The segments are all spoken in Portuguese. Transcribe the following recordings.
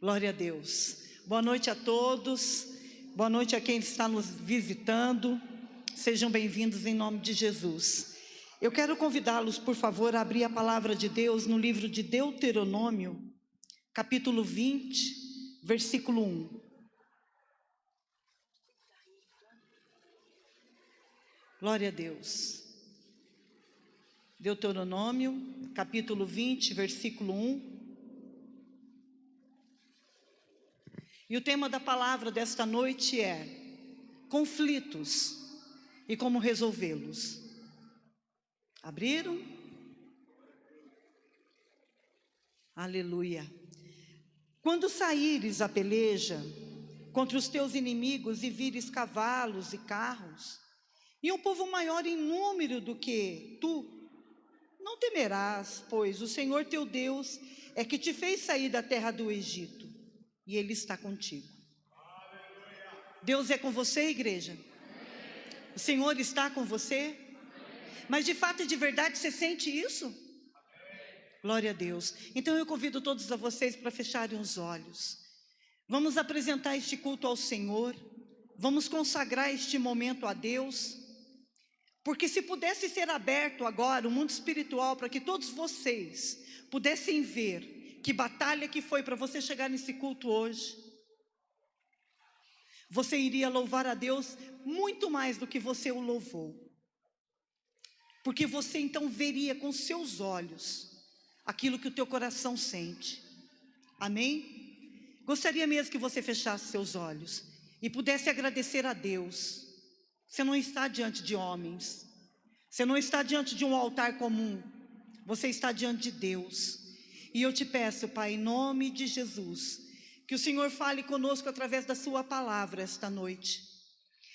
Glória a Deus. Boa noite a todos. Boa noite a quem está nos visitando. Sejam bem-vindos em nome de Jesus. Eu quero convidá-los, por favor, a abrir a palavra de Deus no livro de Deuteronômio, capítulo 20, versículo 1. Glória a Deus. Deuteronômio, capítulo 20, versículo 1. E o tema da palavra desta noite é conflitos e como resolvê-los. Abriram? Aleluia. Quando saíres a peleja contra os teus inimigos e vires cavalos e carros, e um povo maior em número do que tu, não temerás, pois o Senhor teu Deus é que te fez sair da terra do Egito, e Ele está contigo. Deus é com você, igreja? O Senhor está com você? Mas de fato e de verdade você sente isso? Glória a Deus. Então eu convido todos a vocês para fecharem os olhos. Vamos apresentar este culto ao Senhor. Vamos consagrar este momento a Deus. Porque se pudesse ser aberto agora o mundo espiritual para que todos vocês pudessem ver que batalha que foi para você chegar nesse culto hoje, você iria louvar a Deus muito mais do que você o louvou. Porque você então veria com seus olhos aquilo que o teu coração sente. Amém? Gostaria mesmo que você fechasse seus olhos e pudesse agradecer a Deus. Você não está diante de homens. Você não está diante de um altar comum. Você está diante de Deus. E eu te peço, Pai, em nome de Jesus, que o Senhor fale conosco através da sua palavra esta noite.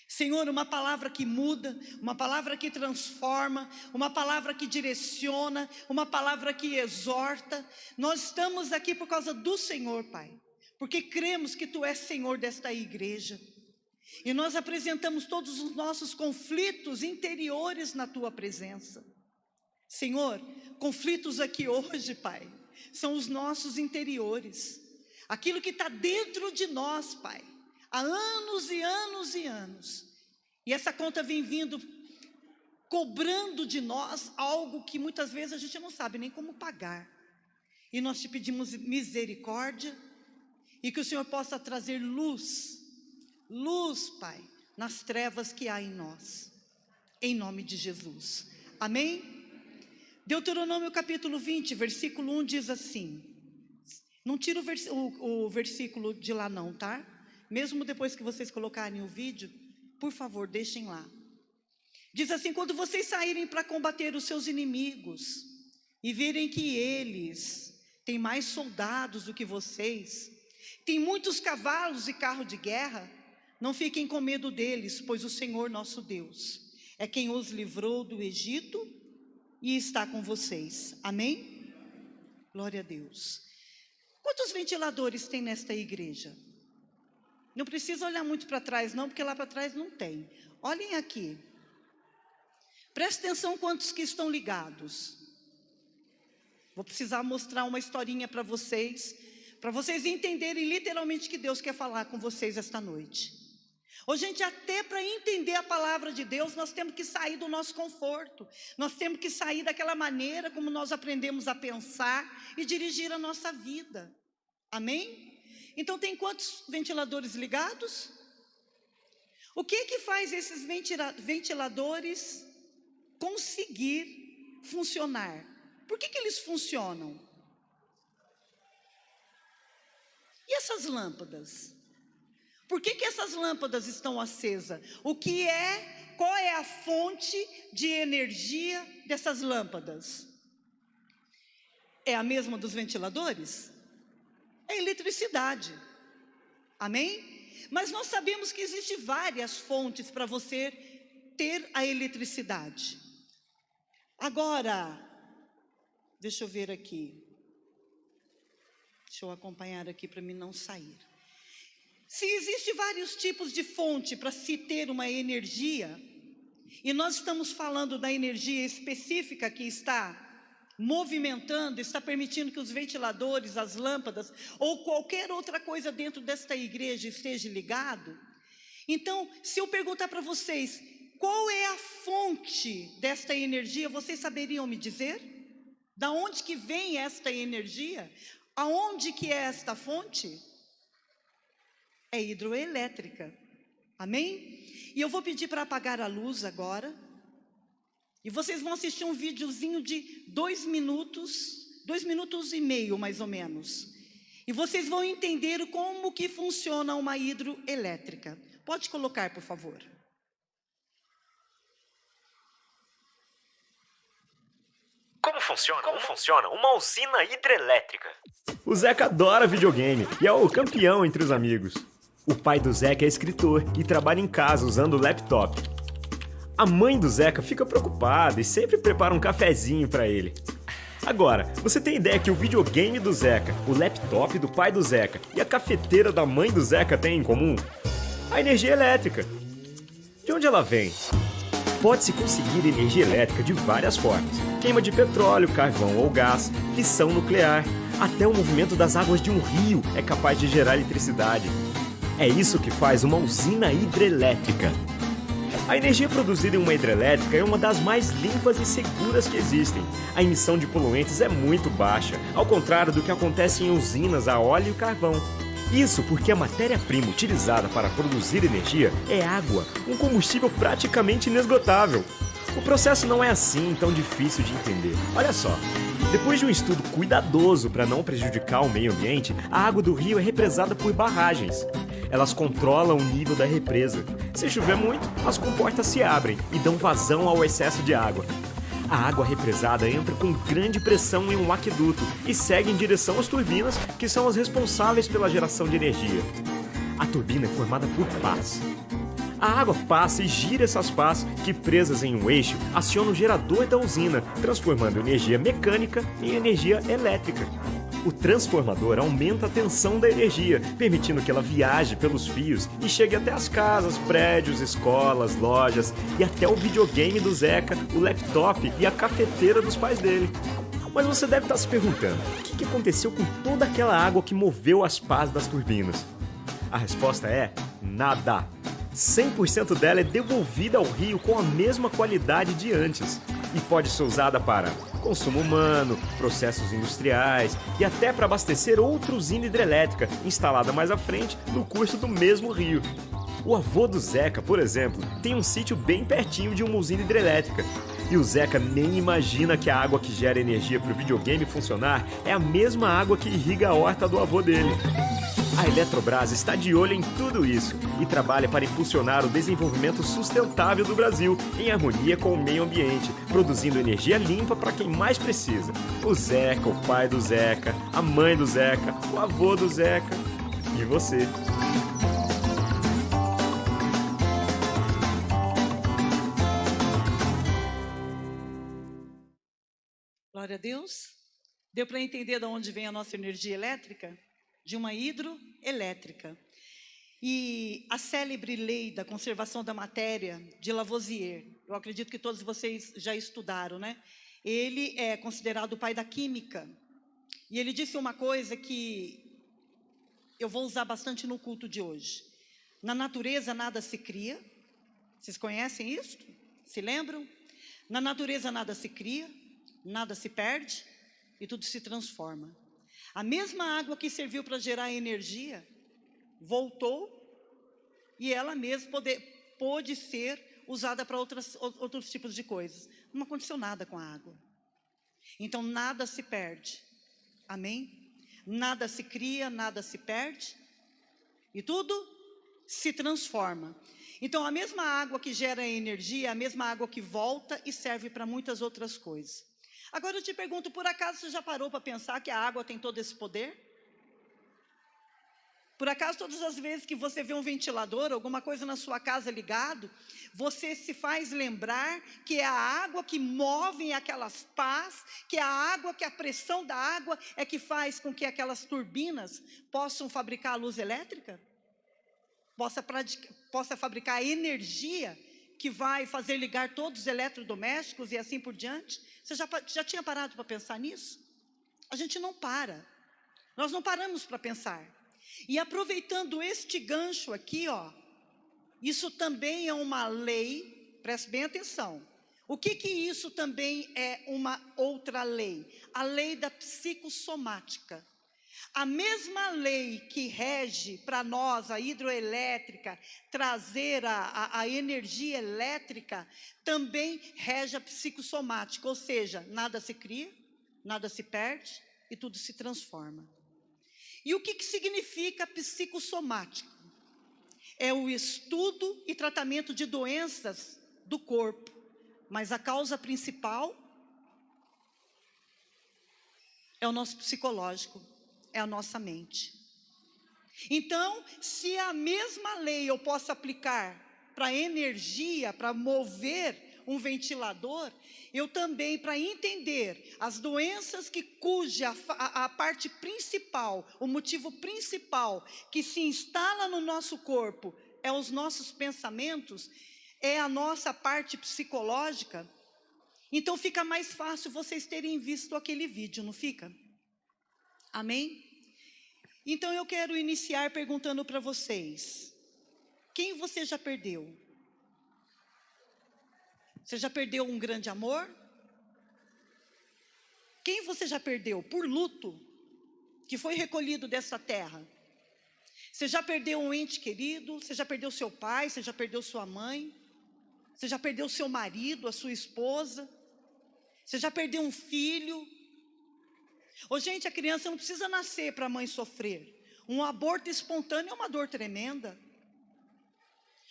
Senhor, uma palavra que muda, uma palavra que transforma, uma palavra que direciona, uma palavra que exorta. Nós estamos aqui por causa do Senhor, Pai, porque cremos que Tu és Senhor desta igreja. E nós apresentamos todos os nossos conflitos interiores na Tua presença. Senhor, conflitos aqui hoje, Pai, são os nossos interiores. Aquilo que está dentro de nós, Pai, há anos e anos e anos. E essa conta vem vindo, cobrando de nós algo que muitas vezes a gente não sabe nem como pagar. E nós te pedimos misericórdia e que o Senhor possa trazer luz, Pai, nas trevas que há em nós. Em nome de Jesus. Amém? Deuteronômio capítulo 20, versículo 1 diz assim. Não tira o versículo de lá não, tá? Mesmo depois que vocês colocarem o vídeo, por favor, deixem lá. Diz assim: quando vocês saírem para combater os seus inimigos e virem que eles têm mais soldados do que vocês, têm muitos cavalos e carros de guerra, não fiquem com medo deles, pois o Senhor nosso Deus é quem os livrou do Egito e está com vocês. Amém? Glória a Deus. Quantos ventiladores tem nesta igreja? Não precisa olhar muito para trás não, porque lá para trás não tem. Olhem aqui. Preste atenção quantos que estão ligados. Vou precisar mostrar uma historinha para vocês entenderem literalmente que Deus quer falar com vocês esta noite. Ô, gente, até para entender a palavra de Deus, nós temos que sair do nosso conforto. Nós temos que sair daquela maneira como nós aprendemos a pensar e dirigir a nossa vida. Amém? Então tem quantos ventiladores ligados? O que faz esses ventiladores conseguir funcionar? Por que eles funcionam? E essas lâmpadas? Por que essas lâmpadas estão acesas? Qual é a fonte de energia dessas lâmpadas? É a mesma dos ventiladores? É eletricidade. Amém? Mas nós sabemos que existem várias fontes para você ter a eletricidade. Agora, deixa eu ver aqui. Deixa eu acompanhar aqui para mim não sair. Se existem vários tipos de fonte para se ter uma energia, e nós estamos falando da energia específica que está movimentando, está permitindo que os ventiladores, as lâmpadas ou qualquer outra coisa dentro desta igreja esteja ligado. Então, se eu perguntar para vocês, qual é a fonte desta energia, vocês saberiam me dizer? Da onde que vem esta energia? Aonde que é esta fonte? É hidroelétrica. Amém? E eu vou pedir para apagar a luz agora. E vocês vão assistir um videozinho de 2 minutos, 2 minutos e meio mais ou menos. E vocês vão entender como que funciona uma hidroelétrica. Pode colocar, por favor. Como funciona uma usina hidrelétrica? O Zeca adora videogame e é o campeão entre os amigos. O pai do Zeca é escritor e trabalha em casa usando o laptop. A mãe do Zeca fica preocupada e sempre prepara um cafezinho para ele. Agora, você tem ideia que o videogame do Zeca, o laptop do pai do Zeca e a cafeteira da mãe do Zeca têm em comum? A energia elétrica. De onde ela vem? Pode-se conseguir energia elétrica de várias formas. Queima de petróleo, carvão ou gás, fissão nuclear. Até o movimento das águas de um rio é capaz de gerar eletricidade. É isso que faz uma usina hidrelétrica. A energia produzida em uma hidrelétrica é uma das mais limpas e seguras que existem. A emissão de poluentes é muito baixa, ao contrário do que acontece em usinas a óleo e carvão. Isso porque a matéria-prima utilizada para produzir energia é água, um combustível praticamente inesgotável. O processo não é assim tão difícil de entender. Olha só, depois de um estudo cuidadoso para não prejudicar o meio ambiente, a água do rio é represada por barragens. Elas controlam o nível da represa. Se chover muito, as comportas se abrem e dão vazão ao excesso de água. A água represada entra com grande pressão em um aqueduto e segue em direção às turbinas, que são as responsáveis pela geração de energia. A turbina é formada por pás. A água passa e gira essas pás que, presas em um eixo, acionam o gerador da usina, transformando energia mecânica em energia elétrica. O transformador aumenta a tensão da energia, permitindo que ela viaje pelos fios e chegue até as casas, prédios, escolas, lojas e até o videogame do Zeca, o laptop e a cafeteira dos pais dele. Mas você deve estar se perguntando, o que aconteceu com toda aquela água que moveu as pás das turbinas? A resposta é nada. 100% dela é devolvida ao rio com a mesma qualidade de antes e pode ser usada para consumo humano, processos industriais e até para abastecer outra usina hidrelétrica instalada mais à frente no curso do mesmo rio. O avô do Zeca, por exemplo, tem um sítio bem pertinho de uma usina hidrelétrica. E o Zeca nem imagina que a água que gera energia para o videogame funcionar é a mesma água que irriga a horta do avô dele. A Eletrobras está de olho em tudo isso e trabalha para impulsionar o desenvolvimento sustentável do Brasil em harmonia com o meio ambiente, produzindo energia limpa para quem mais precisa. O Zeca, o pai do Zeca, a mãe do Zeca, o avô do Zeca e você. Glória a Deus. Deu para entender de onde vem a nossa energia elétrica? De uma hidroelétrica. E a célebre lei da conservação da matéria de Lavoisier, eu acredito que todos vocês já estudaram, né? Ele é considerado o pai da química. E ele disse uma coisa que eu vou usar bastante no culto de hoje. Na natureza nada se cria. Vocês conhecem isso? Se lembram? Na natureza nada se cria, nada se perde e tudo se transforma. A mesma água que serviu para gerar energia, voltou e ela mesma pôde ser usada para outros tipos de coisas. Não aconteceu nada com a água. Então nada se perde. Amém? Nada se cria, nada se perde e tudo se transforma. Então a mesma água que gera energia, a mesma água que volta e serve para muitas outras coisas. Agora eu te pergunto, por acaso você já parou para pensar que a água tem todo esse poder? Por acaso todas as vezes que você vê um ventilador, alguma coisa na sua casa ligado, você se faz lembrar que é a água que move aquelas pás, que é a água, que a pressão da água é que faz com que aquelas turbinas possam fabricar a luz elétrica? Possa fabricar a energia que vai fazer ligar todos os eletrodomésticos e assim por diante? Você já tinha parado para pensar nisso? A gente não para. Nós não paramos para pensar. E aproveitando este gancho aqui, ó, isso também é uma lei, preste bem atenção. O que isso também é uma outra lei? A lei da psicossomática. A mesma lei que rege para nós a hidroelétrica, trazer a energia elétrica, também rege a psicossomática, ou seja, nada se cria, nada se perde e tudo se transforma. E o que significa psicossomática? É o estudo e tratamento de doenças do corpo, mas a causa principal é o nosso psicológico, é a nossa mente. Então, se a mesma lei eu posso aplicar para energia, para mover um ventilador, eu também, para entender as doenças cuja a parte principal, o motivo principal que se instala no nosso corpo é os nossos pensamentos, é a nossa parte psicológica, então fica mais fácil vocês terem visto aquele vídeo, não fica? Amém? Então eu quero iniciar perguntando para vocês, quem você já perdeu? Você já perdeu um grande amor? Quem você já perdeu por luto, que foi recolhido dessa terra? Você já perdeu um ente querido? Você já perdeu seu pai? Você já perdeu sua mãe? Você já perdeu seu marido, a sua esposa? Você já perdeu um filho? Ô, gente, a criança não precisa nascer para a mãe sofrer. Um aborto espontâneo é uma dor tremenda.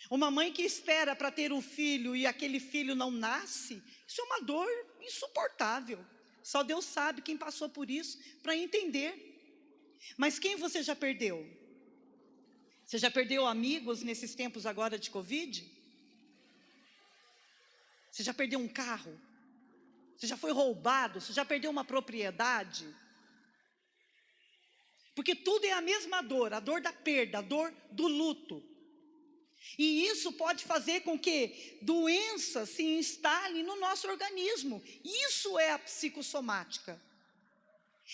Uma mãe que espera para ter um filho e aquele filho não nasce, isso é uma dor insuportável. Só Deus sabe quem passou por isso para entender. Mas quem você já perdeu? Você já perdeu amigos nesses tempos agora de Covid? Você já perdeu um carro? Você já foi roubado? Você já perdeu uma propriedade? Porque tudo é a mesma dor, a dor da perda, a dor do luto. E isso pode fazer com que doenças se instalem no nosso organismo. Isso é a psicossomática.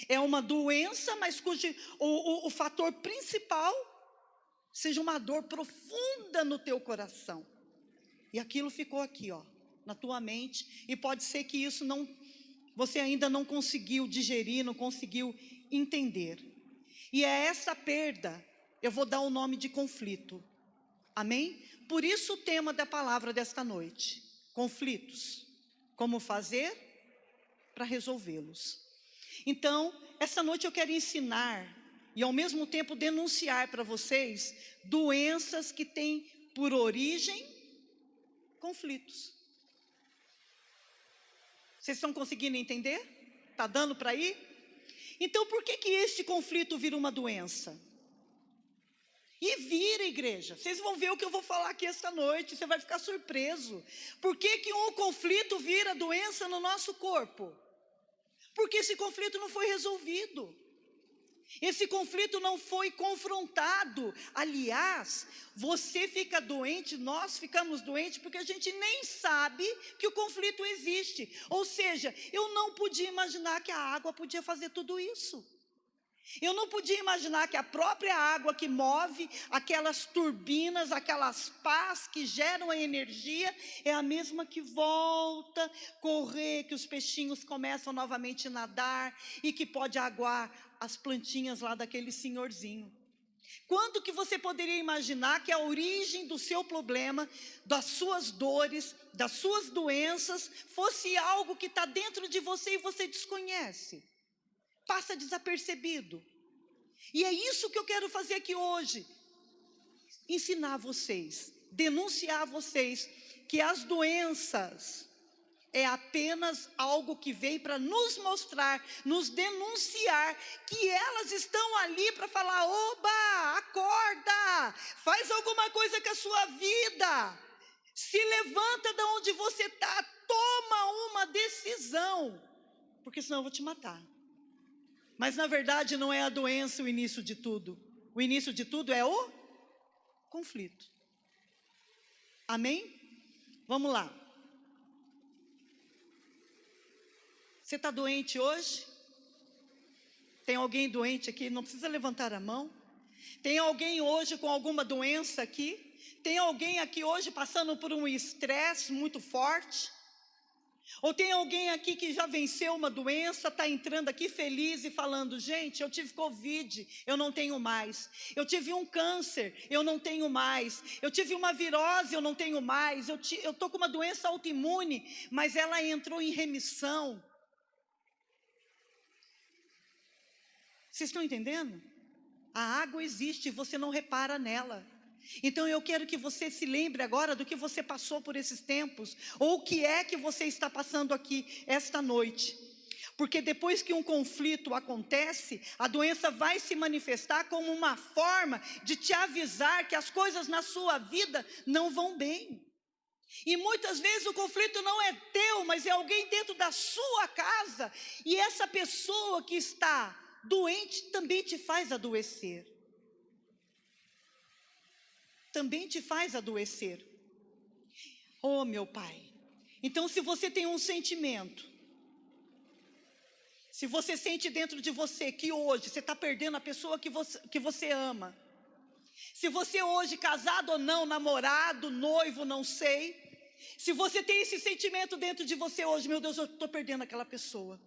É uma doença, mas cujo o fator principal seja uma dor profunda no teu coração. E aquilo ficou aqui, ó, na tua mente. E pode ser que isso você ainda não conseguiu digerir, não conseguiu entender. E é essa perda, eu vou dar o nome de conflito. Amém? Por isso o tema da palavra desta noite, conflitos, como fazer para resolvê-los. Então, essa noite eu quero ensinar e ao mesmo tempo denunciar para vocês doenças que têm por origem conflitos. Vocês estão conseguindo entender? Está dando para ir? Então por que este conflito vira uma doença? E vira, igreja, vocês vão ver o que eu vou falar aqui esta noite, você vai ficar surpreso. Por que um conflito vira doença no nosso corpo? Porque esse conflito não foi resolvido. Esse conflito não foi confrontado. Aliás, você fica doente, nós ficamos doentes porque a gente nem sabe que o conflito existe. Ou seja, eu não podia imaginar que a água podia fazer tudo isso. Eu não podia imaginar que a própria água que move aquelas turbinas, aquelas pás que geram a energia, é a mesma que volta a correr, que os peixinhos começam novamente a nadar e que pode aguar as plantinhas lá daquele senhorzinho. Quando que você poderia imaginar que a origem do seu problema, das suas dores, das suas doenças, fosse algo que está dentro de você e você desconhece? Passa desapercebido. E é isso que eu quero fazer aqui hoje. Ensinar vocês, denunciar vocês que as doenças é apenas algo que veio para nos mostrar, nos denunciar que elas estão ali para falar: oba, acorda, faz alguma coisa com a sua vida, se levanta de onde você está, toma uma decisão, porque senão eu vou te matar. Mas na verdade não é a doença o início de tudo. O início de tudo é o conflito. Amém? Vamos lá. Você está doente hoje? Tem alguém doente aqui? Não precisa levantar a mão. Tem alguém hoje com alguma doença aqui? Tem alguém aqui hoje passando por um estresse muito forte? Ou tem alguém aqui que já venceu uma doença, está entrando aqui feliz e falando: gente, eu tive Covid, eu não tenho mais. Eu tive um câncer, eu não tenho mais. Eu tive uma virose, eu não tenho mais. Eu estou com uma doença autoimune, mas ela entrou em remissão. Vocês estão entendendo? A água existe e você não repara nela. Então eu quero que você se lembre agora do que você passou por esses tempos, ou o que é que você está passando aqui esta noite. Porque depois que um conflito acontece, a doença vai se manifestar como uma forma de te avisar que as coisas na sua vida não vão bem. E muitas vezes o conflito não é teu, mas é alguém dentro da sua casa, e essa pessoa que está doente também te faz adoecer. Também te faz adoecer. Oh, meu Pai. Então, se você tem um sentimento, se você sente dentro de você que hoje você está perdendo a pessoa que você ama, se você hoje, casado ou não, namorado, noivo, não sei, se você tem esse sentimento dentro de você hoje: meu Deus, eu estou perdendo aquela pessoa.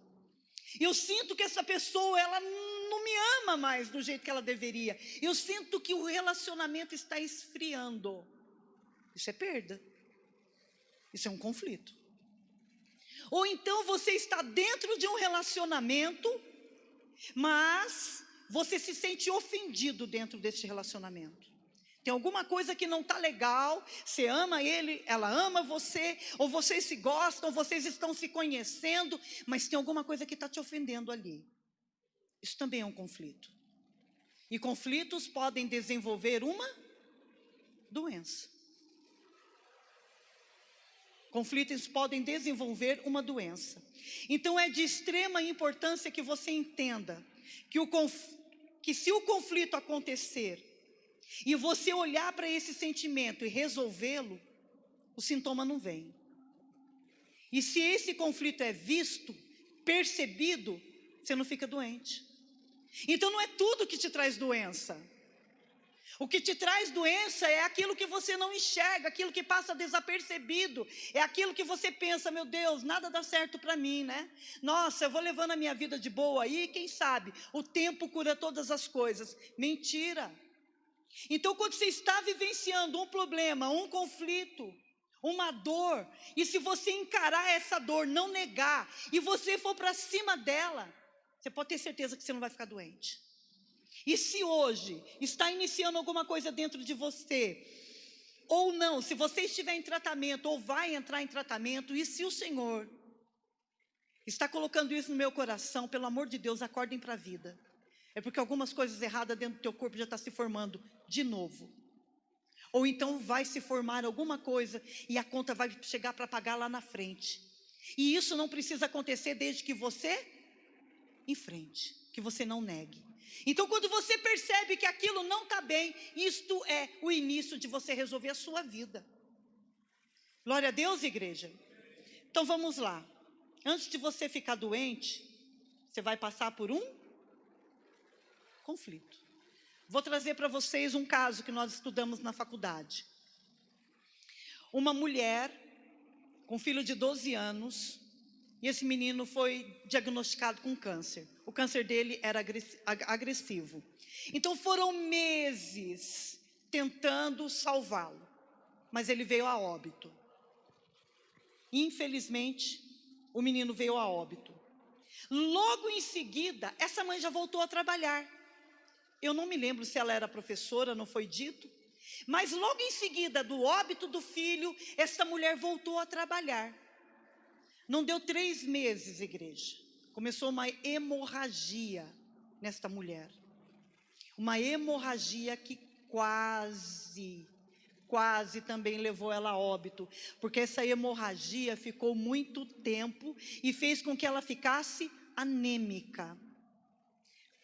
Eu sinto que essa pessoa, ela não me ama mais do jeito que ela deveria. Eu sinto que o relacionamento está esfriando. Isso é perda. Isso é um conflito. Ou então você está dentro de um relacionamento, mas você se sente ofendido dentro desse relacionamento. Tem alguma coisa que não está legal, você ama ele, ela ama você, ou vocês se gostam, ou vocês estão se conhecendo, mas tem alguma coisa que está te ofendendo ali. Isso também é um conflito. E conflitos podem desenvolver uma doença. Conflitos podem desenvolver uma doença. Então é de extrema importância que você entenda que se o conflito acontecer, e você olhar para esse sentimento e resolvê-lo, o sintoma não vem. E se esse conflito é visto, percebido, você não fica doente. Então não é tudo que te traz doença. O que te traz doença é aquilo que você não enxerga, aquilo que passa desapercebido, é aquilo que você pensa: meu Deus, nada dá certo para mim, né? Nossa, eu vou levando a minha vida de boa aí, quem sabe o tempo cura todas as coisas. Mentira. Então, quando você está vivenciando um problema, um conflito, uma dor, e se você encarar essa dor, não negar, e você for para cima dela, você pode ter certeza que você não vai ficar doente. E se hoje está iniciando alguma coisa dentro de você, ou não, se você estiver em tratamento, ou vai entrar em tratamento, e se o Senhor está colocando isso no meu coração, pelo amor de Deus, acordem para a vida. É porque algumas coisas erradas dentro do teu corpo já estão se formando de novo. Ou então vai se formar alguma coisa e a conta vai chegar para pagar lá na frente. E isso não precisa acontecer desde que você enfrente, que você não negue. Então, quando você percebe que aquilo não está bem, isto é o início de você resolver a sua vida. Glória a Deus, igreja. Então vamos lá. Antes de você ficar doente, você vai passar por um conflito. Vou trazer para vocês um caso que nós estudamos na faculdade. Uma mulher com um filho de 12 anos, e esse menino foi diagnosticado com câncer. O câncer dele era agressivo. Então foram meses tentando salvá-lo, mas ele veio a óbito. Infelizmente, o menino veio a óbito. Logo em seguida, essa mãe já voltou a trabalhar. Eu não me lembro se ela era professora, não foi dito. Mas logo em seguida do óbito do filho, essa mulher voltou a trabalhar. Não deu 3 meses, igreja. Começou uma hemorragia nesta mulher. Uma hemorragia que quase também levou ela a óbito. Porque essa hemorragia ficou muito tempo e fez com que ela ficasse anêmica.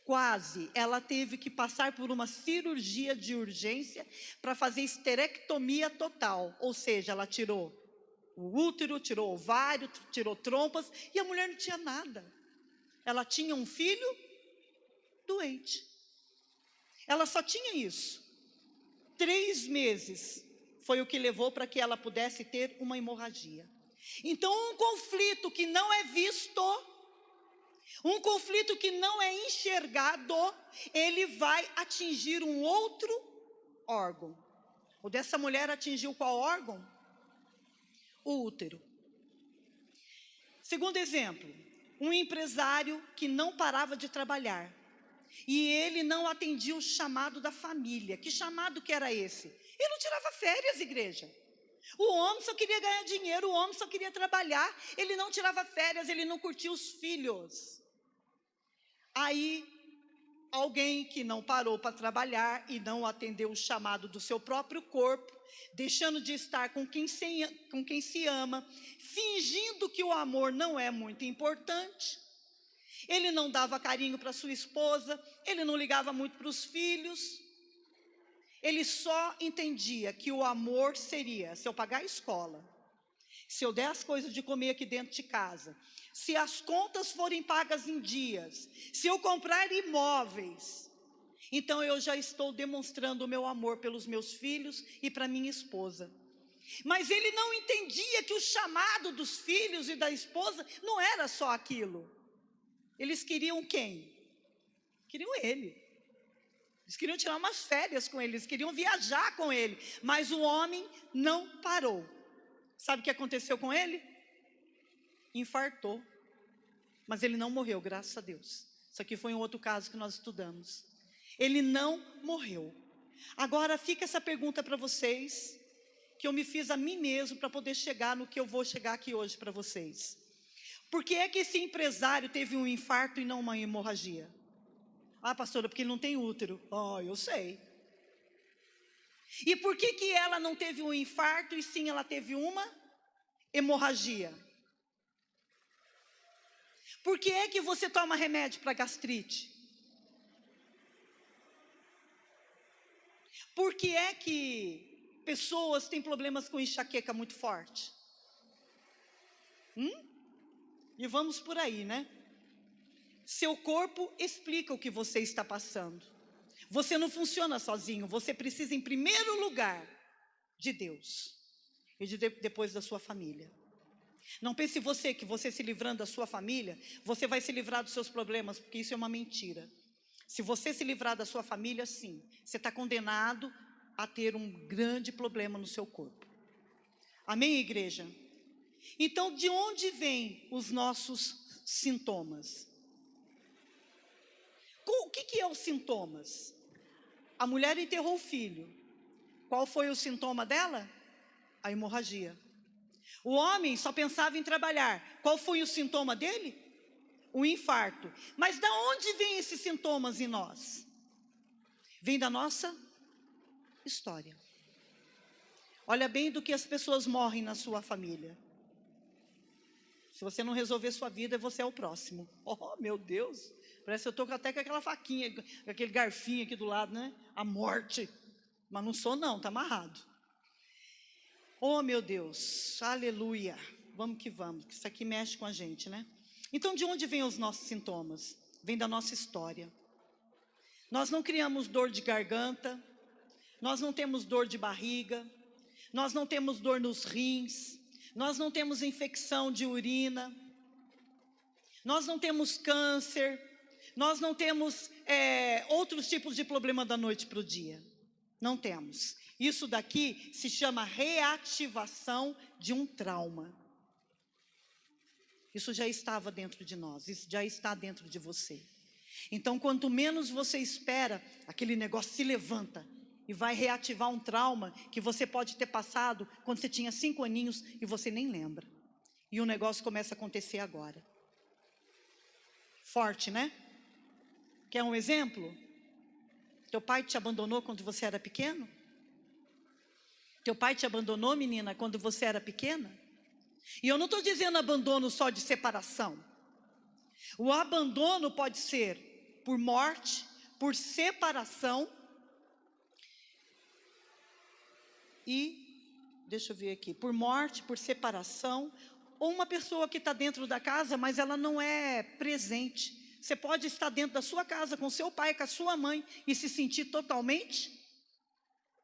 Quase, ela teve que passar por uma cirurgia de urgência para fazer esterectomia total, ou seja, ela tirou o útero, tirou o ovário, tirou trompas, e a mulher não tinha nada. Ela tinha um filho doente. Ela só tinha isso. 3 meses foi o que levou para que ela pudesse ter uma hemorragia. Então, um conflito que não é visto, um conflito que não é enxergado, ele vai atingir um outro órgão. O dessa mulher atingiu qual órgão? O útero. Segundo exemplo, um empresário que não parava de trabalhar. E ele não atendia o chamado da família. Que chamado que era esse? Ele não tirava férias, igreja. O homem só queria ganhar dinheiro, o homem só queria trabalhar. Ele não tirava férias, ele não curtia os filhos. Aí, alguém que não parou para trabalhar e não atendeu o chamado do seu próprio corpo, deixando de estar com quem se ama, fingindo que o amor não é muito importante. Ele não dava carinho para sua esposa, ele não ligava muito para os filhos. Ele só entendia que o amor seria, se eu pagar a escola, se eu der as coisas de comer aqui dentro de casa, se as contas forem pagas em dias, se eu comprar imóveis, então eu já estou demonstrando o meu amor pelos meus filhos e para minha esposa. Mas ele não entendia que o chamado dos filhos e da esposa não era só aquilo. Eles queriam quem? Queriam ele. Eles queriam tirar umas férias com ele, eles queriam viajar com ele. Mas o homem não parou. Sabe o que aconteceu com ele? Infartou. Mas ele não morreu, graças a Deus. Isso aqui foi um outro caso que nós estudamos. Ele não morreu. Agora fica essa pergunta para vocês, que eu me fiz a mim mesmo para poder chegar no que eu vou chegar aqui hoje para vocês. Por que é que esse empresário teve um infarto e não uma hemorragia? Ah, pastora, porque ele não tem útero. Eu sei. E por que que ela não teve um infarto e sim ela teve uma hemorragia? Por que é que você toma remédio para gastrite? Por que é que pessoas têm problemas com enxaqueca muito forte? E vamos por aí, né? Seu corpo explica o que você está passando. Você não funciona sozinho, você precisa em primeiro lugar de Deus e depois da sua família. Não pense você que você se livrando da sua família, você vai se livrar dos seus problemas, porque isso é uma mentira. Se você se livrar da sua família, sim, você está condenado a ter um grande problema no seu corpo. Amém, igreja? Então, de onde vêm os nossos sintomas? O que é os sintomas? A mulher enterrou o filho. Qual foi o sintoma dela? A hemorragia. O homem só pensava em trabalhar. Qual foi o sintoma dele? O infarto. Mas da onde vêm esses sintomas em nós? Vem da nossa história. Olha bem do que as pessoas morrem na sua família. Se você não resolver sua vida, você é o próximo. Oh, meu Deus. Parece que eu estou até com aquela faquinha, com aquele garfinho aqui do lado, né? A morte. Mas não sou não, está amarrado. Oh, meu Deus. Aleluia. Vamos que vamos, que isso aqui mexe com a gente, né? Então, de onde vêm os nossos sintomas? Vem da nossa história. Nós não criamos dor de garganta. Nós não temos dor de barriga. Nós não temos dor nos rins. Nós não temos infecção de urina. Nós não temos câncer. Nós não temos outros tipos de problema da noite para o dia. Não temos. Isso daqui se chama reativação de um trauma. Isso já estava dentro de nós, isso já está dentro de você. Então, quanto menos você espera, aquele negócio se levanta e vai reativar um trauma que você pode ter passado quando você tinha 5 aninhos e você nem lembra. E o negócio começa a acontecer agora. Forte, né? Quer um exemplo? Teu pai te abandonou quando você era pequeno? Teu pai te abandonou, menina, quando você era pequena? E eu não estou dizendo abandono só de separação. O abandono pode ser por morte, por separação e deixa eu ver aqui, por morte, por separação, ou uma pessoa que está dentro da casa, mas ela não é presente. Você pode estar dentro da sua casa com seu pai, com a sua mãe e se sentir totalmente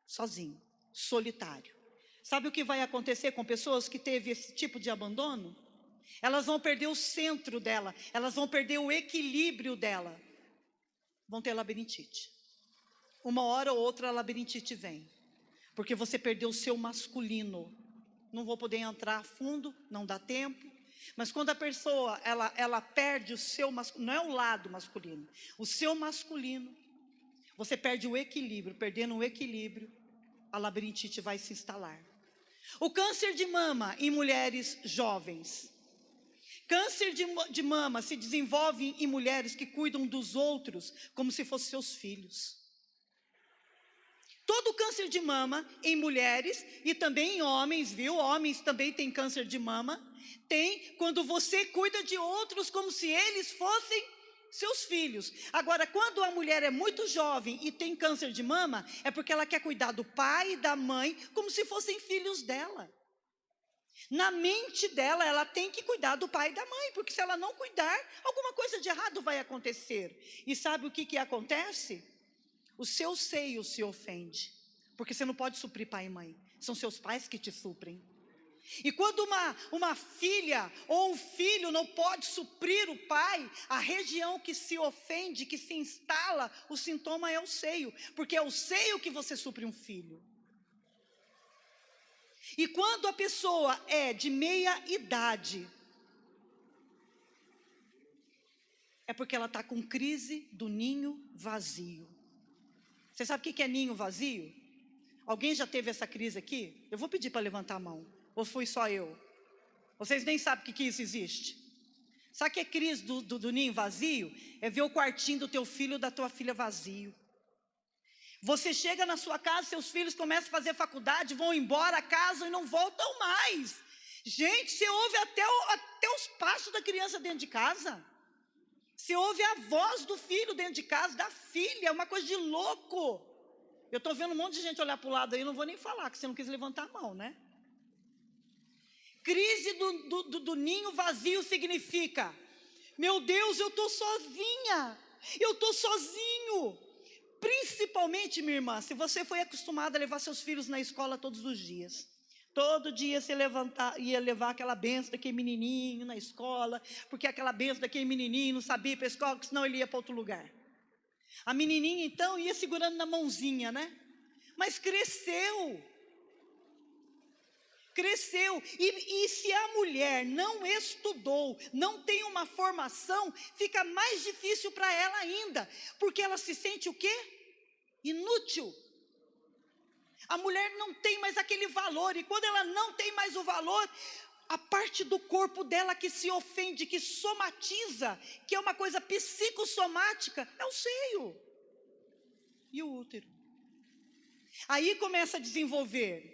sozinho, solitário. Sabe o que vai acontecer com pessoas que teve esse tipo de abandono? Elas vão perder o centro dela, elas vão perder o equilíbrio dela. Vão ter labirintite. Uma hora ou outra a labirintite vem, porque você perdeu o seu masculino. Não vou poder entrar a fundo, não dá tempo. Mas quando a pessoa, ela perde o seu masculino, não é o lado masculino, o seu masculino, você perde o equilíbrio. Perdendo o equilíbrio, a labirintite vai se instalar. O câncer de mama em mulheres jovens. Câncer de mama se desenvolve em mulheres que cuidam dos outros como se fossem seus filhos. Todo câncer de mama em mulheres e também em homens, viu? Homens também têm câncer de mama. Tem quando você cuida de outros como se eles fossem seus filhos. Agora, quando a mulher é muito jovem e tem câncer de mama, é porque ela quer cuidar do pai e da mãe como se fossem filhos dela. Na mente dela, ela tem que cuidar do pai e da mãe, porque se ela não cuidar, alguma coisa de errado vai acontecer. E sabe o que acontece? O seu seio se ofende, porque você não pode suprir pai e mãe, são seus pais que te suprem. E quando uma filha ou um filho não pode suprir o pai, a região que se ofende, que se instala, o sintoma é o seio, porque é o seio que você supre um filho. E quando a pessoa é de meia idade, é porque ela está com crise do ninho vazio. Você sabe o que é ninho vazio? Alguém já teve essa crise aqui? Eu vou pedir para levantar a mão. Ou fui só eu? Vocês nem sabem o que isso existe. Sabe o que é crise do ninho vazio? É ver o quartinho do teu filho ou da tua filha vazio. Você chega na sua casa, seus filhos começam a fazer faculdade, vão embora, casam e não voltam mais. Gente, você ouve até os passos da criança dentro de casa. Você ouve a voz do filho dentro de casa, da filha, é uma coisa de louco. Eu estou vendo um monte de gente olhar para o lado aí, não vou nem falar, que você não quis levantar a mão, né? Crise do ninho vazio significa, meu Deus, eu estou sozinha, eu estou sozinho. Principalmente, minha irmã, se você foi acostumada a levar seus filhos na escola todos os dias. Todo dia você ia levar aquela benção daquele menininho na escola, porque aquela benção daquele menininho não sabia ir para a escola, porque senão ele ia para outro lugar. A menininha, então, ia segurando na mãozinha, né? Mas cresceu. E se a mulher não estudou, não tem uma formação, fica mais difícil para ela ainda, porque ela se sente o quê? Inútil. A mulher não tem mais aquele valor, e quando ela não tem mais o valor, a parte do corpo dela que se ofende, que somatiza, que é uma coisa psicossomática, é o seio e o útero. Aí começa a desenvolver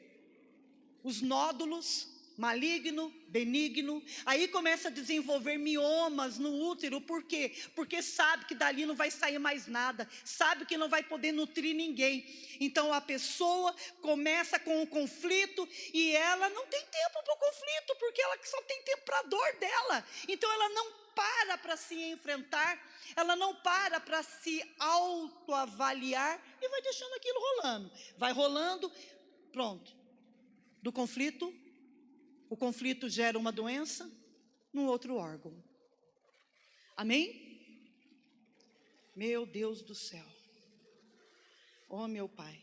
os nódulos, maligno, benigno, aí começa a desenvolver miomas no útero. Por quê? Porque sabe que dali não vai sair mais nada, sabe que não vai poder nutrir ninguém. Então a pessoa começa com o conflito e ela não tem tempo para o conflito, porque ela só tem tempo para a dor dela. Então ela não para se enfrentar, ela não para se autoavaliar e vai deixando aquilo rolando. Vai rolando, pronto. Do conflito, o conflito gera uma doença num outro órgão. Amém? Meu Deus do céu. Oh, meu Pai.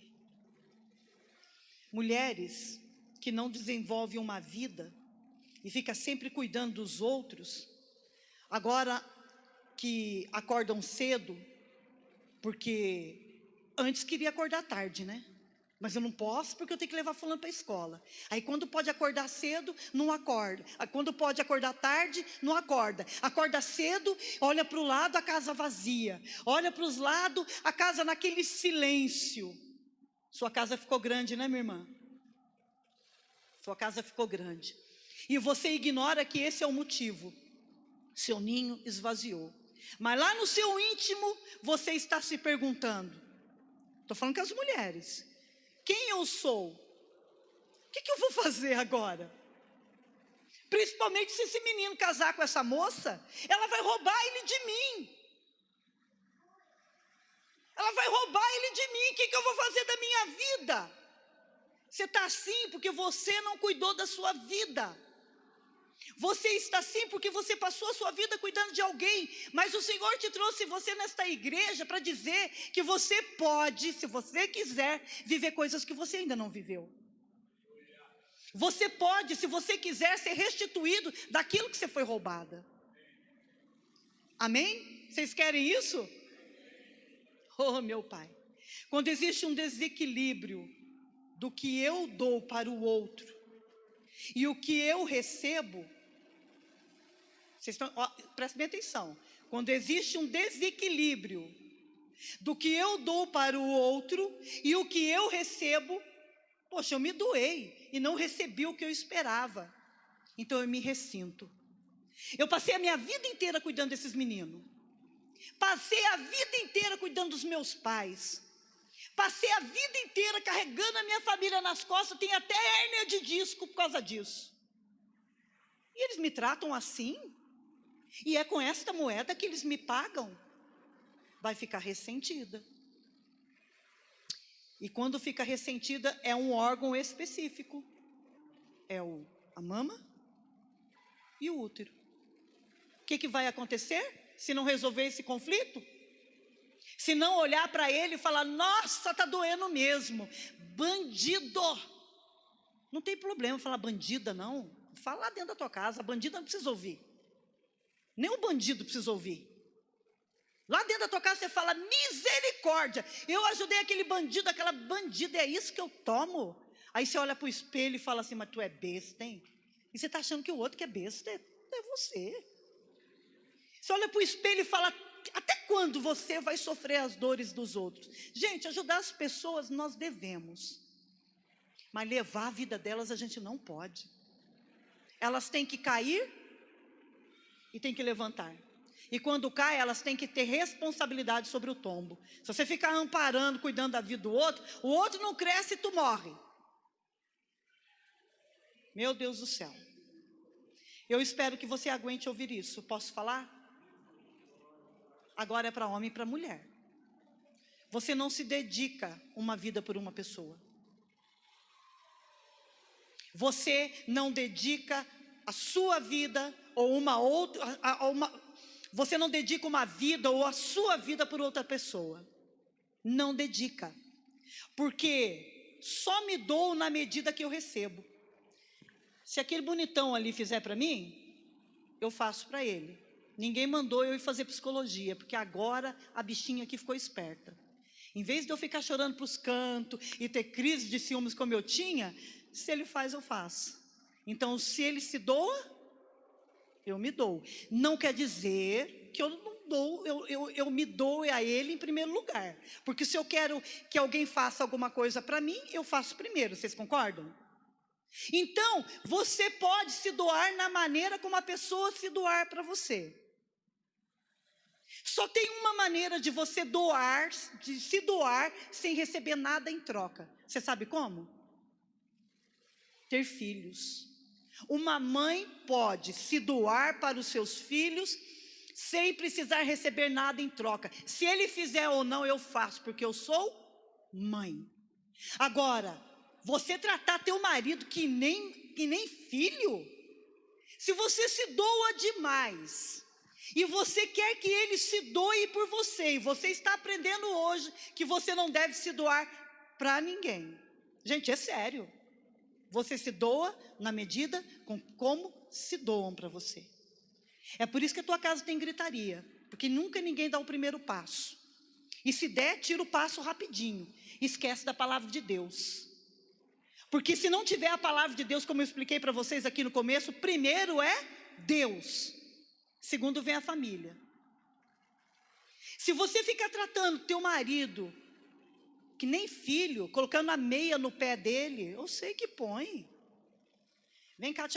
Mulheres que não desenvolvem uma vida e fica sempre cuidando dos outros, agora que acordam cedo, porque antes queria acordar tarde, né? Mas eu não posso porque eu tenho que levar fulano para a escola. Aí quando pode acordar cedo, não acorda. Quando pode acordar tarde, não acorda. Acorda cedo, olha para o lado, a casa vazia. Olha para os lados, a casa naquele silêncio. Sua casa ficou grande, né, minha irmã? Sua casa ficou grande. E você ignora que esse é o motivo. Seu ninho esvaziou. Mas lá no seu íntimo, você está se perguntando. Estou falando com as mulheres. Quem eu sou? O que eu vou fazer agora? Principalmente se esse menino casar com essa moça, ela vai roubar ele de mim. Ela vai roubar ele de mim. O que eu vou fazer da minha vida? Você está assim porque você não cuidou da sua vida. Você está assim porque você passou a sua vida cuidando de alguém. Mas o Senhor te trouxe você nesta igreja para dizer que você pode, se você quiser, viver coisas que você ainda não viveu. Você pode, se você quiser, ser restituído daquilo que você foi roubada. Amém? Vocês querem isso? Oh, meu Pai. Quando existe um desequilíbrio do que eu dou para o outro e o que eu recebo, prestem atenção. Quando existe um desequilíbrio do que eu dou para o outro e o que eu recebo, poxa, eu me doei e não recebi o que eu esperava. Então eu me ressinto. Eu passei a minha vida inteira cuidando desses meninos. Passei a vida inteira cuidando dos meus pais. Passei a vida inteira carregando a minha família nas costas. Tenho até hérnia de disco por causa disso. E eles me tratam assim. E é com esta moeda que eles me pagam. Vai ficar ressentida. E quando fica ressentida, é um órgão específico. É a mama e o útero. O que vai acontecer se não resolver esse conflito? Se não olhar para ele e falar, nossa, está doendo mesmo. Bandido. Não tem problema falar bandida, não. Fala lá dentro da tua casa, a bandida não precisa ouvir. Nem o bandido precisa ouvir. Lá dentro da tua casa você fala, misericórdia, eu ajudei aquele bandido, aquela bandida, é isso que eu tomo. Aí você olha para o espelho e fala assim, mas tu é besta, hein? E você está achando que o outro que é besta é você. Você olha para o espelho e fala, até quando você vai sofrer as dores dos outros? Gente, ajudar as pessoas nós devemos. Mas levar a vida delas a gente não pode. Elas têm que cair e têm que levantar. E quando cai, elas têm que ter responsabilidade sobre o tombo. Se você ficar amparando, cuidando da vida do outro, o outro não cresce e tu morre. Meu Deus do céu. Eu espero que você aguente ouvir isso. Posso falar? Agora é para homem e para mulher. Você não se dedica uma vida por uma pessoa. Você não dedica a sua vida ou uma outra... Você não dedica uma vida ou a sua vida por outra pessoa. Não dedica. Porque só me dou na medida que eu recebo. Se aquele bonitão ali fizer para mim, eu faço para ele. Ninguém mandou eu ir fazer psicologia, porque agora a bichinha aqui ficou esperta. Em vez de eu ficar chorando para os cantos e ter crise de ciúmes como eu tinha, se ele faz, eu faço. Então, se ele se doa, eu me dou. Não quer dizer que eu não dou, eu me dou a ele em primeiro lugar. Porque se eu quero que alguém faça alguma coisa para mim, eu faço primeiro. Vocês concordam? Então, você pode se doar na maneira como a pessoa se doar para você. Só tem uma maneira de você doar, de se doar sem receber nada em troca. Você sabe como? Ter filhos. Uma mãe pode se doar para os seus filhos sem precisar receber nada em troca. Se ele fizer ou não, eu faço, porque eu sou mãe. Agora, você tratar teu marido que nem filho, se você se doa demais, e você quer que ele se doe por você, e você está aprendendo hoje que você não deve se doar para ninguém. Gente, é sério. Você se doa na medida com como se doam para você. É por isso que a tua casa tem gritaria, porque nunca ninguém dá o primeiro passo. E se der, tira o passo rapidinho. Esquece da palavra de Deus. Porque se não tiver a palavra de Deus, como eu expliquei para vocês aqui no começo, primeiro é Deus. Segundo vem a família. Se você ficar tratando teu marido que nem filho, colocando a meia no pé dele, eu sei que põe. Vem cá,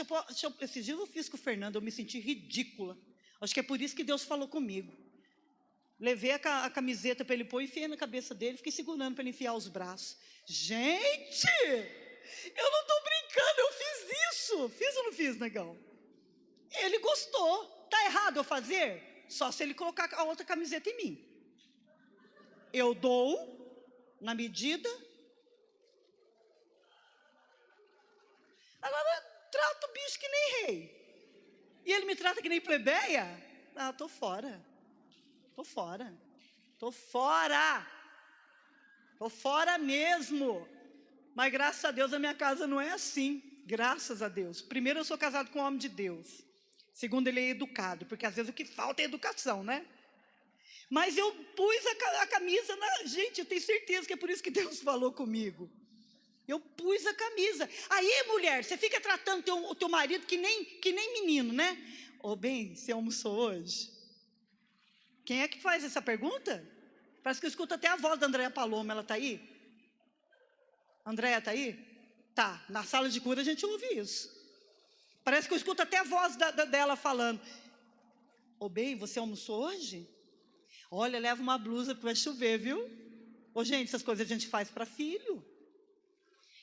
esses dias eu fiz com o Fernando, eu me senti ridícula. Acho que é por isso que Deus falou comigo. Levei a camiseta para ele pôr e enfiei na cabeça dele, fiquei segurando para ele enfiar os braços. Gente, Eu não estou brincando, eu fiz isso. Fiz ou não fiz, negão? Ele gostou. Tá errado eu fazer? Só se ele colocar a outra camiseta em mim. Eu dou na medida. Agora trato o bicho que nem rei. E ele me trata que nem plebeia? Ah, tô fora. Tô fora. Tô fora. Tô fora mesmo. Mas graças a Deus a minha casa não é assim. Graças a Deus. Primeiro, eu sou casado com um homem de Deus. Segundo, ele é educado. Porque às vezes o que falta é educação, né? Mas eu pus a camisa na... Gente, eu tenho certeza que é por isso que Deus falou comigo. Eu pus a camisa. Aí, mulher, você fica tratando o teu marido que nem menino, né? Ô, bem, você almoçou hoje? Quem é que faz essa pergunta? Parece que eu escuto até a voz da Andréia Paloma. Ela tá aí? Andréia tá aí? Tá, na sala de cura a gente ouve isso. Parece que eu escuto até a voz dela falando. Ô, bem, você almoçou hoje? Olha, leva uma blusa porque vai chover, viu? Ô, gente, essas coisas a gente faz para filho.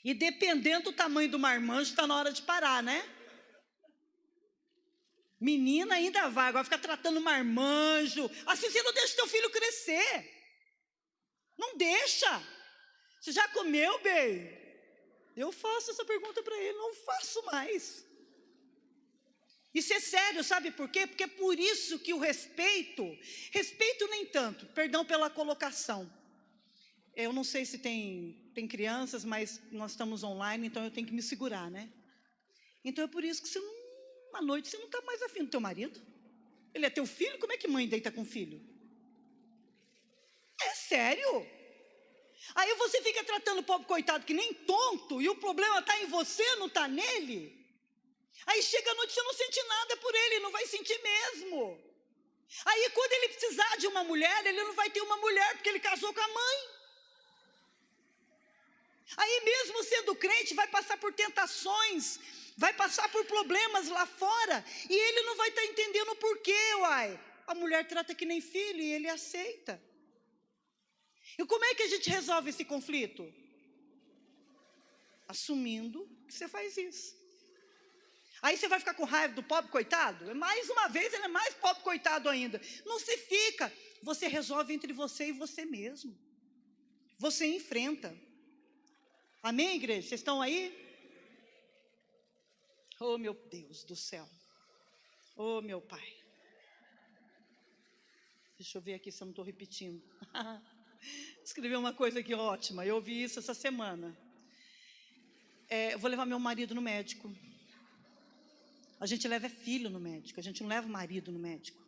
E dependendo do tamanho do marmanjo, está na hora de parar, né? Menina ainda vai, agora fica tratando marmanjo. Assim você não deixa o teu filho crescer. Não deixa. Você já comeu, bem? Eu faço essa pergunta para ele, não faço mais. Isso é sério, sabe por quê? Porque é por isso que o respeito nem tanto, perdão pela colocação. Eu não sei se tem crianças, mas nós estamos online, então eu tenho que me segurar, né? Então é por isso que uma noite você não está mais afim do teu marido. Ele é teu filho? Como é que mãe deita com filho? É sério? Aí você fica tratando o pobre coitado que nem tonto, e o problema está em você, não está nele. Aí chega a noite, você não sente nada por ele, não vai sentir mesmo. Aí quando ele precisar de uma mulher, ele não vai ter uma mulher, porque ele casou com a mãe. Aí mesmo sendo crente, vai passar por tentações, vai passar por problemas lá fora, e ele não vai estar entendendo o porquê, uai. A mulher trata que nem filho e ele aceita. E como é que a gente resolve esse conflito? Assumindo que você faz isso. Aí você vai ficar com raiva do pobre coitado? Mais uma vez ele é mais pobre coitado ainda. Não se fica. Você resolve entre você e você mesmo. Você enfrenta. Amém, igreja? Vocês estão aí? Oh, meu Deus do céu. Oh, meu Pai. Deixa eu ver aqui se eu não estou repetindo. Escrevi uma coisa aqui ótima. Eu ouvi isso essa semana. Eu vou levar meu marido no médico. A gente leva filho no médico, a gente não leva o marido no médico.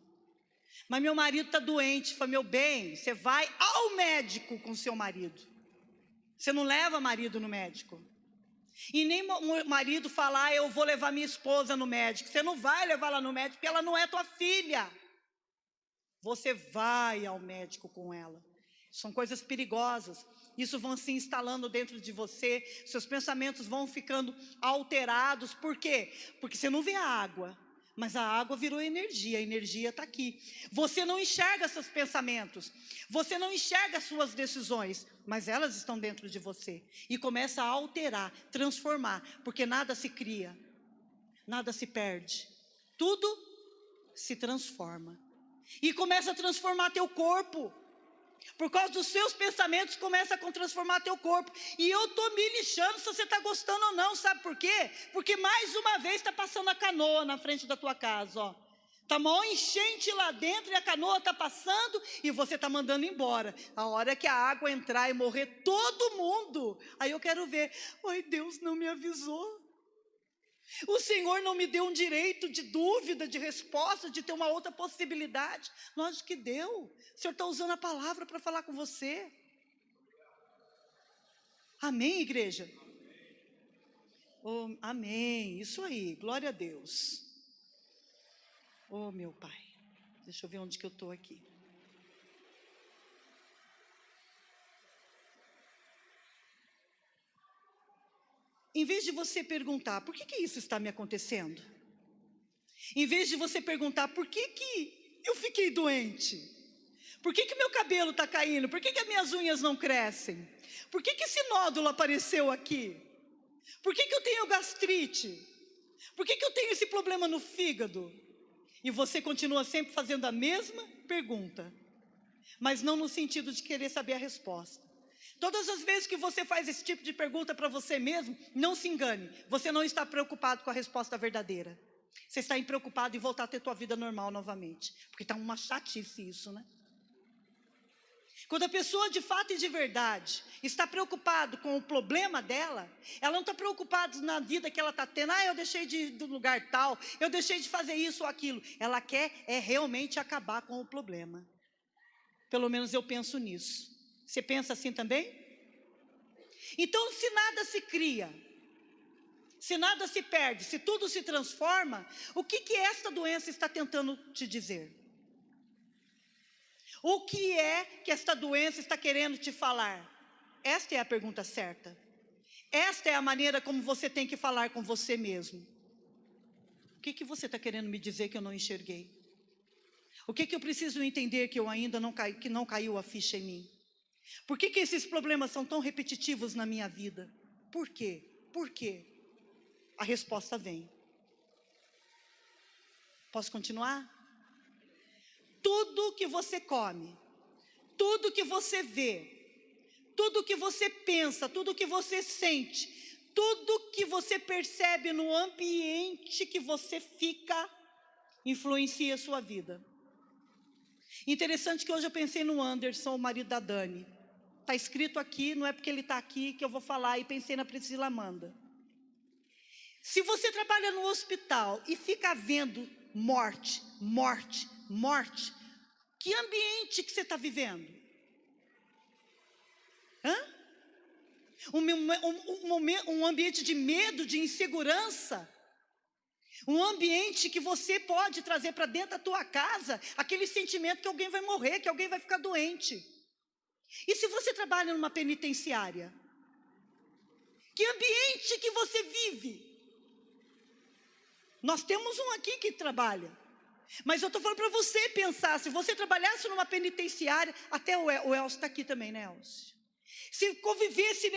Mas meu marido está doente. Falei, meu bem, você vai ao médico com seu marido. Você não leva marido no médico. E nem o marido falar, eu vou levar minha esposa no médico. Você não vai levar ela no médico, porque ela não é tua filha. Você vai ao médico com ela. São coisas perigosas. Isso vão se instalando dentro de você. Seus pensamentos vão ficando alterados. Por quê? Porque você não vê a água. Mas a água virou energia. A energia está aqui. Você não enxerga seus pensamentos. Você não enxerga as suas decisões. Mas elas estão dentro de você. E começa a alterar, transformar. Porque nada se cria. Nada se perde. Tudo se transforma. E começa a transformar teu corpo. Por causa dos seus pensamentos, começa a transformar teu corpo. E eu estou me lixando se você está gostando ou não. Sabe por quê? Porque mais uma vez está passando a canoa na frente da tua casa, ó. Está maior enchente lá dentro e a canoa está passando e você está mandando embora. A hora que a água entrar e morrer todo mundo, aí eu quero ver. Ai, Deus não me avisou. O Senhor não me deu um direito de dúvida, de resposta, de ter uma outra possibilidade. Lógico que deu. O Senhor está usando a palavra para falar com você. Amém, igreja? Oh, amém, isso aí, glória a Deus. Oh, meu Pai, deixa eu ver onde que eu estou aqui. Em vez de você perguntar, por que isso está me acontecendo? Em vez de você perguntar, por que eu fiquei doente? Por que meu cabelo está caindo? Por que as minhas unhas não crescem? Por que esse nódulo apareceu aqui? Por que eu tenho gastrite? Por que eu tenho esse problema no fígado? E você continua sempre fazendo a mesma pergunta, mas não no sentido de querer saber a resposta. Todas as vezes que você faz esse tipo de pergunta para você mesmo, não se engane, você não está preocupado com a resposta verdadeira. Você está preocupado em voltar a ter tua vida normal novamente, porque está uma chatice isso, né? Quando a pessoa de fato e de verdade está preocupada com o problema dela, ela não está preocupada na vida que ela está tendo. Eu deixei de ir do lugar tal, eu deixei de fazer isso ou aquilo. Ela quer realmente acabar com o problema. Pelo menos eu penso nisso. Você pensa assim também? Então, se nada se cria, se nada se perde, se tudo se transforma, o que esta doença está tentando te dizer? O que é que esta doença está querendo te falar? Esta é a pergunta certa. Esta é a maneira como você tem que falar com você mesmo. O que você está querendo me dizer que eu não enxerguei? O que eu preciso entender que eu ainda não que não caiu a ficha em mim? Por que esses problemas são tão repetitivos na minha vida? Por quê? Por quê? A resposta vem. Posso continuar? Tudo que você come, tudo que você vê, tudo que você pensa, tudo que você sente, tudo que você percebe no ambiente que você fica, influencia a sua vida. Interessante que hoje eu pensei no Anderson, o marido da Dani. Está escrito aqui, não é porque ele está aqui que eu vou falar, e pensei na Priscila Amanda. Se você trabalha no hospital e fica vendo morte, morte, morte, que ambiente que você está vivendo? Um ambiente de medo, de insegurança, um ambiente que você pode trazer para dentro da tua casa, aquele sentimento que alguém vai morrer, que alguém vai ficar doente. E se você trabalha numa penitenciária? Que ambiente que você vive? Nós temos um aqui que trabalha, mas eu estou falando para você pensar, se você trabalhasse numa penitenciária, até o Elcio está aqui também, né, Elcio? Se convivesse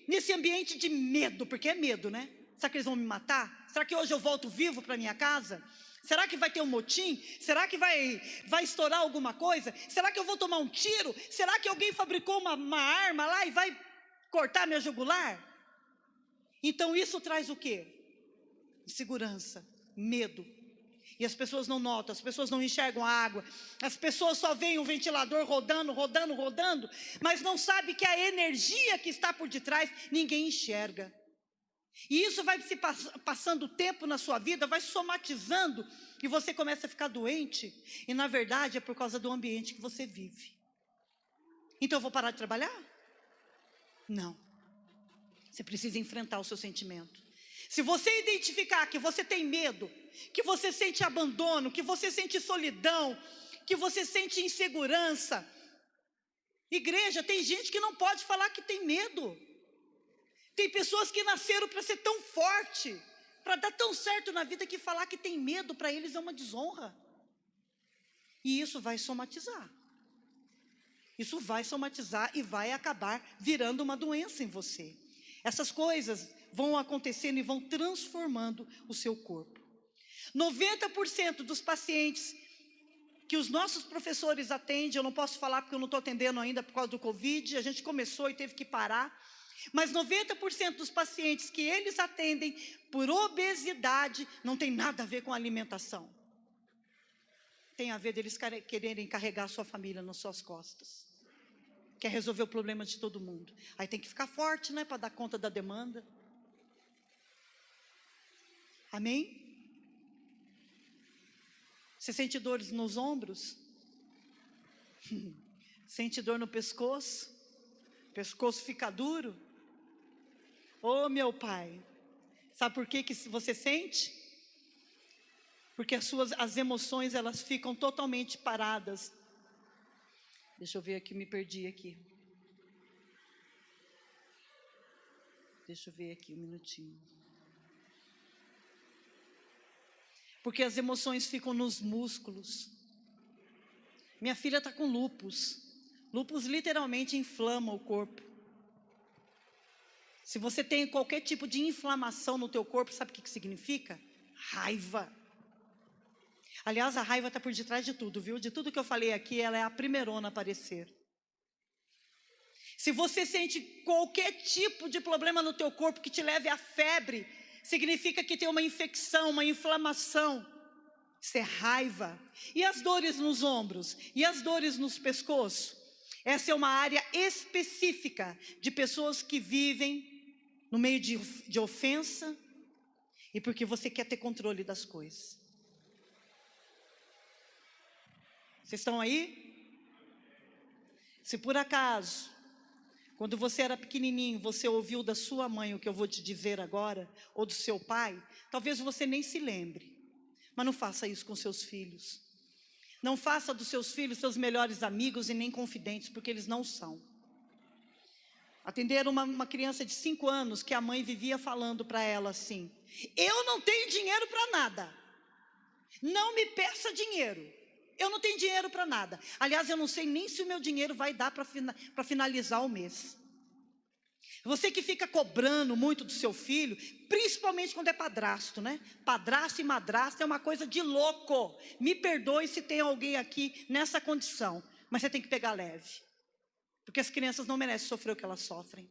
nesse ambiente de medo, porque é medo, né? Será que eles vão me matar? Será que hoje eu volto vivo para minha casa? Será que vai ter um motim? Será que vai estourar alguma coisa? Será que eu vou tomar um tiro? Será que alguém fabricou uma arma lá e vai cortar minha jugular? Então isso traz o quê? Insegurança, medo. E as pessoas não notam, as pessoas não enxergam a água, as pessoas só veem um ventilador rodando, rodando, rodando, mas não sabem que a energia que está por detrás, ninguém enxerga. E isso vai se passando o tempo na sua vida, vai somatizando, e você começa a ficar doente, e na verdade é por causa do ambiente que você vive. Então eu vou parar de trabalhar? Não. Você precisa enfrentar o seu sentimento. Se você identificar que você tem medo, que você sente abandono, que você sente solidão, que você sente insegurança. Igreja, tem gente que não pode falar que tem medo. Tem pessoas que nasceram para ser tão forte, para dar tão certo na vida, que falar que tem medo para eles é uma desonra. E isso vai somatizar. Isso vai somatizar e vai acabar virando uma doença em você. Essas coisas vão acontecendo e vão transformando o seu corpo. 90% dos pacientes que os nossos professores atendem, eu não posso falar porque eu não estou atendendo ainda por causa do Covid, a gente começou e teve que parar, mas 90% dos pacientes que eles atendem por obesidade não tem nada a ver com alimentação. Tem a ver deles quererem carregar a sua família nas suas costas. Quer resolver o problema de todo mundo. Aí tem que ficar forte, né, para dar conta da demanda. Amém? Você sente dores nos ombros? Sente dor no pescoço? O pescoço fica duro? Oh, meu Pai, sabe por que você sente? Porque as emoções, elas ficam totalmente paradas. Deixa eu ver aqui, me perdi aqui. Deixa eu ver aqui um minutinho. Porque as emoções ficam nos músculos. Minha filha está com lúpus. Lúpus literalmente inflama o corpo. Se você tem qualquer tipo de inflamação no teu corpo, sabe o que significa? Raiva. Aliás, a raiva está por detrás de tudo, viu? De tudo que eu falei aqui, ela é a primeirona a aparecer. Se você sente qualquer tipo de problema no teu corpo que te leve à febre, significa que tem uma infecção, uma inflamação. Isso é raiva. E as dores nos ombros? E as dores nos pescoços? Essa é uma área específica de pessoas que vivem no meio de ofensa e porque você quer ter controle das coisas. Vocês estão aí? Se por acaso, quando você era pequenininho, você ouviu da sua mãe o que eu vou te dizer agora, ou do seu pai, talvez você nem se lembre, mas não faça isso com seus filhos. Não faça dos seus filhos seus melhores amigos e nem confidentes, porque eles não são. Atenderam uma criança de 5 anos que a mãe vivia falando para ela assim: eu não tenho dinheiro para nada, não me peça dinheiro. Eu não tenho dinheiro para nada. Aliás, eu não sei nem se o meu dinheiro vai dar para finalizar o mês. Você que fica cobrando muito do seu filho, principalmente quando é padrasto, né? Padrasto e madrasta é uma coisa de louco. Me perdoe se tem alguém aqui nessa condição, mas você tem que pegar leve. Porque as crianças não merecem sofrer o que elas sofrem.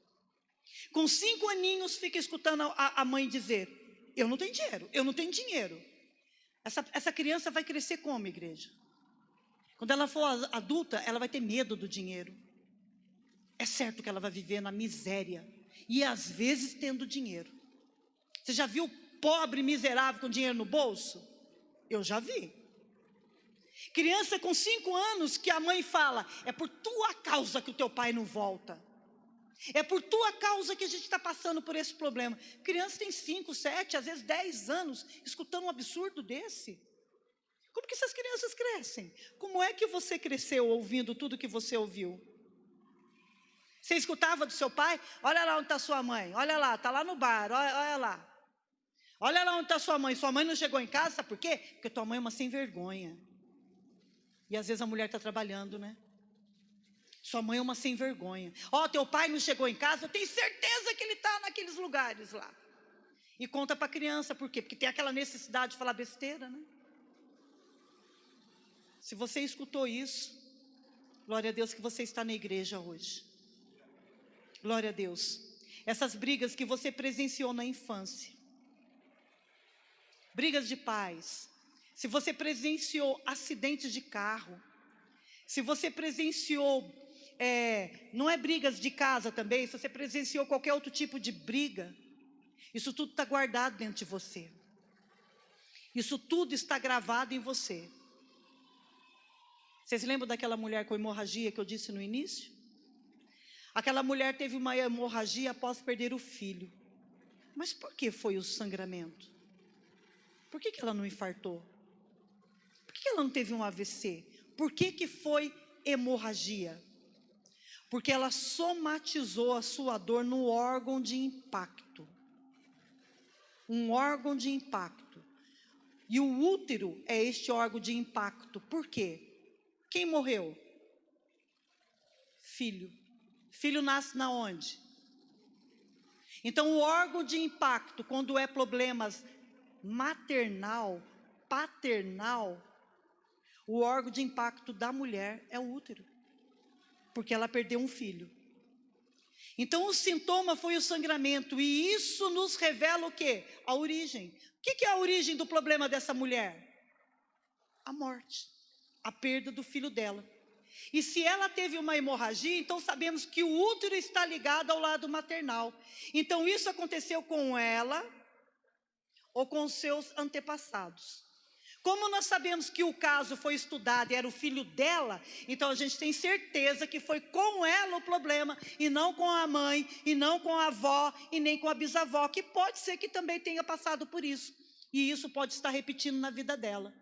Com 5 aninhos fica escutando a mãe dizer: eu não tenho dinheiro, eu não tenho dinheiro. Essa criança vai crescer como, igreja? Quando ela for adulta, ela vai ter medo do dinheiro. É certo que ela vai viver na miséria. E às vezes tendo dinheiro. Você já viu pobre miserável com dinheiro no bolso? Eu já vi. Criança com 5 anos que a mãe fala: é por tua causa que o teu pai não volta. É por tua causa que a gente está passando por esse problema. Criança tem 5, 7, às vezes 10 anos, escutando um absurdo desse. Como que essas crianças crescem? Como é que você cresceu ouvindo tudo que você ouviu? Você escutava do seu pai? Olha lá onde está sua mãe, olha lá, está lá no bar, olha lá. Olha lá onde está sua mãe não chegou em casa, sabe por quê? Porque tua mãe é uma sem vergonha. E às vezes a mulher está trabalhando, né? Sua mãe é uma sem vergonha. Teu pai não chegou em casa, eu tenho certeza que ele está naqueles lugares lá. E conta para a criança, por quê? Porque tem aquela necessidade de falar besteira, né? Se você escutou isso, glória a Deus que você está na igreja hoje. Glória a Deus. Essas brigas que você presenciou na infância, brigas de pais, se você presenciou acidentes de carro, se você presenciou, não é brigas de casa também, se você presenciou qualquer outro tipo de briga, isso tudo está guardado dentro de você. Isso tudo está gravado em você. Vocês lembram daquela mulher com hemorragia que eu disse no início? Aquela mulher teve uma hemorragia após perder o filho. Mas por que foi o sangramento? Por que ela não infartou? Por que ela não teve um AVC? Por que foi hemorragia? Porque ela somatizou a sua dor no órgão de impacto. Um órgão de impacto. E o útero é este órgão de impacto. Por quê? Quem morreu? Filho. Filho nasce na onde? Então o órgão de impacto, quando é problemas maternal, paternal, o órgão de impacto da mulher é o útero. Porque ela perdeu um filho. Então o sintoma foi o sangramento. E isso nos revela o quê? A origem. O que é a origem do problema dessa mulher? A morte. A perda do filho dela. E se ela teve uma hemorragia, então sabemos que o útero está ligado ao lado maternal. Então isso aconteceu com ela ou com seus antepassados. Como nós sabemos que o caso foi estudado e era o filho dela, então a gente tem certeza que foi com ela o problema, e não com a mãe, e não com a avó, e nem com a bisavó, que pode ser que também tenha passado por isso. E isso pode estar repetindo na vida dela.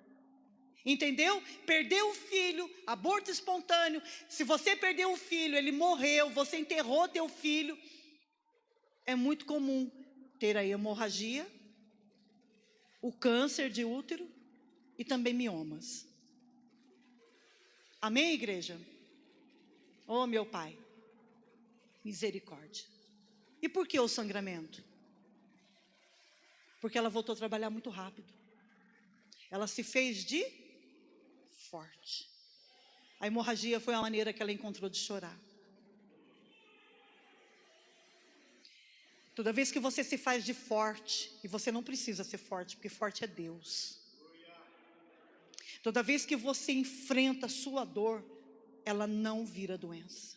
Entendeu? Perdeu o filho, aborto espontâneo. Se você perdeu o filho, ele morreu, você enterrou teu filho, é muito comum ter a hemorragia, o câncer de útero e também miomas. Amém, igreja? Oh, meu Pai, misericórdia. E por que o sangramento? Porque ela voltou a trabalhar muito rápido. Ela se fez de forte. A hemorragia foi a maneira que ela encontrou de chorar. Toda vez que você se faz de forte, e você não precisa ser forte, porque forte é Deus. Toda vez que você enfrenta a sua dor, ela não vira doença.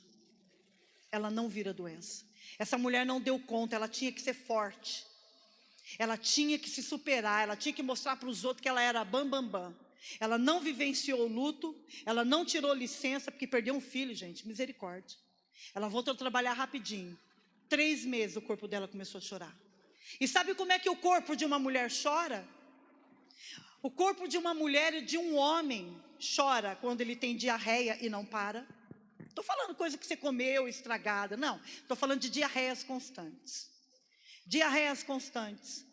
Ela não vira doença. Essa mulher não deu conta, ela tinha que ser forte. Ela tinha que se superar, ela tinha que mostrar para os outros que ela era bam, bam, bam. Ela não vivenciou o luto, ela não tirou licença, porque perdeu um filho, gente, misericórdia. Ela voltou a trabalhar rapidinho. 3 meses o corpo dela começou a chorar. E sabe como é que o corpo de uma mulher chora? O corpo de uma mulher e de um homem chora quando ele tem diarreia e não para. Estou falando coisa que você comeu, estragada, não. Estou falando de diarreias constantes. Diarreias constantes.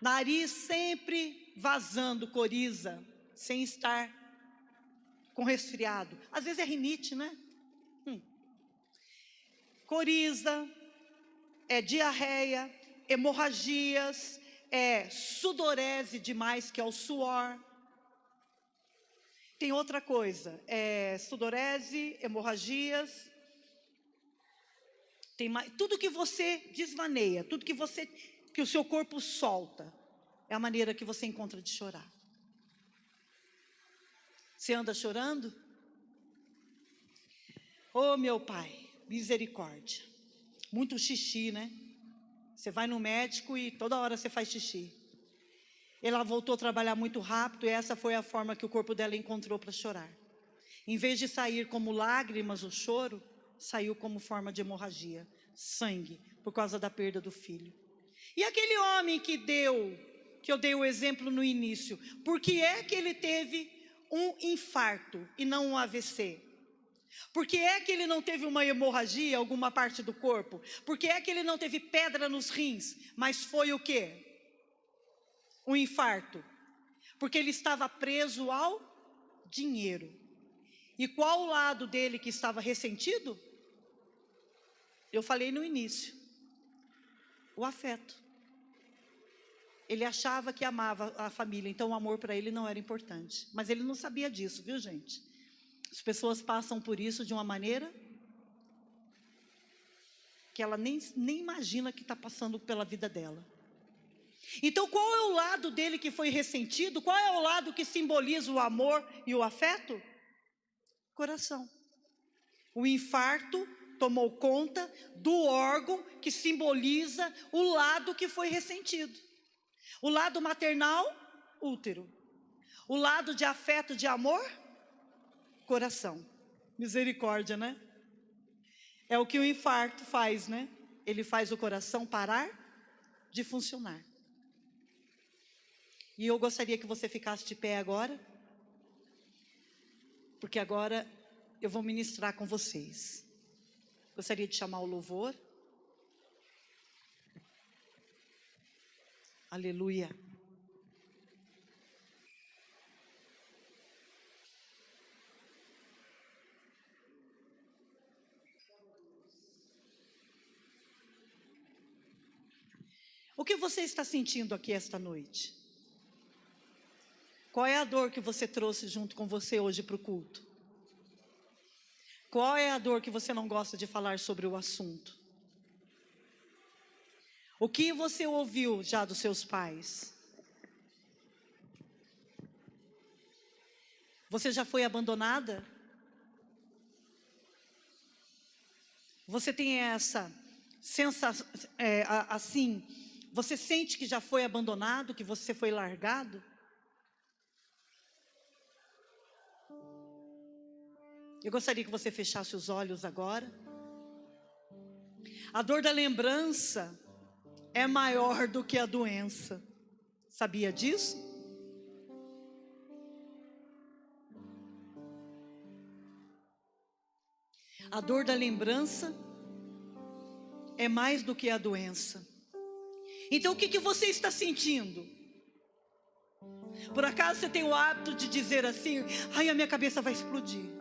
Nariz sempre vazando coriza, sem estar com resfriado. Às vezes é rinite, né? Coriza, diarreia, hemorragias, sudorese demais, que é o suor. Tem outra coisa, sudorese, hemorragias. Tem mais, tudo que você desvaneia, tudo que o seu corpo solta, é a maneira que você encontra de chorar. Você anda chorando? Oh, meu Pai, misericórdia. Muito xixi, né? Você vai no médico e toda hora você faz xixi. Ela voltou a trabalhar muito rápido e essa foi a forma que o corpo dela encontrou para chorar. Em vez de sair como lágrimas o choro, saiu como forma de hemorragia, sangue, por causa da perda do filho. E aquele homem que eu dei o exemplo no início, por que é que ele teve um infarto e não um AVC? Por que é que ele não teve uma hemorragia em alguma parte do corpo? Por que é que ele não teve pedra nos rins? Mas foi o quê? Um infarto. Porque ele estava preso ao dinheiro. E qual o lado dele que estava ressentido? Eu falei no início. O afeto. Ele achava que amava a família, então o amor para ele não era importante. Mas ele não sabia disso, viu, gente? As pessoas passam por isso de uma maneira que ela nem imagina que está passando pela vida dela. Então qual é o lado dele que foi ressentido? Qual é o lado que simboliza o amor e o afeto? Coração. O infarto tomou conta do órgão que simboliza o lado que foi ressentido. O lado maternal, útero. O lado de afeto, de amor, coração. Misericórdia, né? É o que o infarto faz, né? Ele faz o coração parar de funcionar. E eu gostaria que você ficasse de pé agora, porque agora eu vou ministrar com vocês. Gostaria de chamar o louvor. Aleluia. O que você está sentindo aqui esta noite? Qual é a dor que você trouxe junto com você hoje para o culto? Qual é a dor que você não gosta de falar sobre o assunto? O que você ouviu já dos seus pais? Você já foi abandonada? Você tem essa sensação, assim, você sente que já foi abandonado, que você foi largado? Eu gostaria que você fechasse os olhos agora. A dor da lembrança é maior do que a doença. Sabia disso? A dor da lembrança é mais do que a doença. Então o que você está sentindo? Por acaso você tem o hábito de dizer assim: ai, a minha cabeça vai explodir.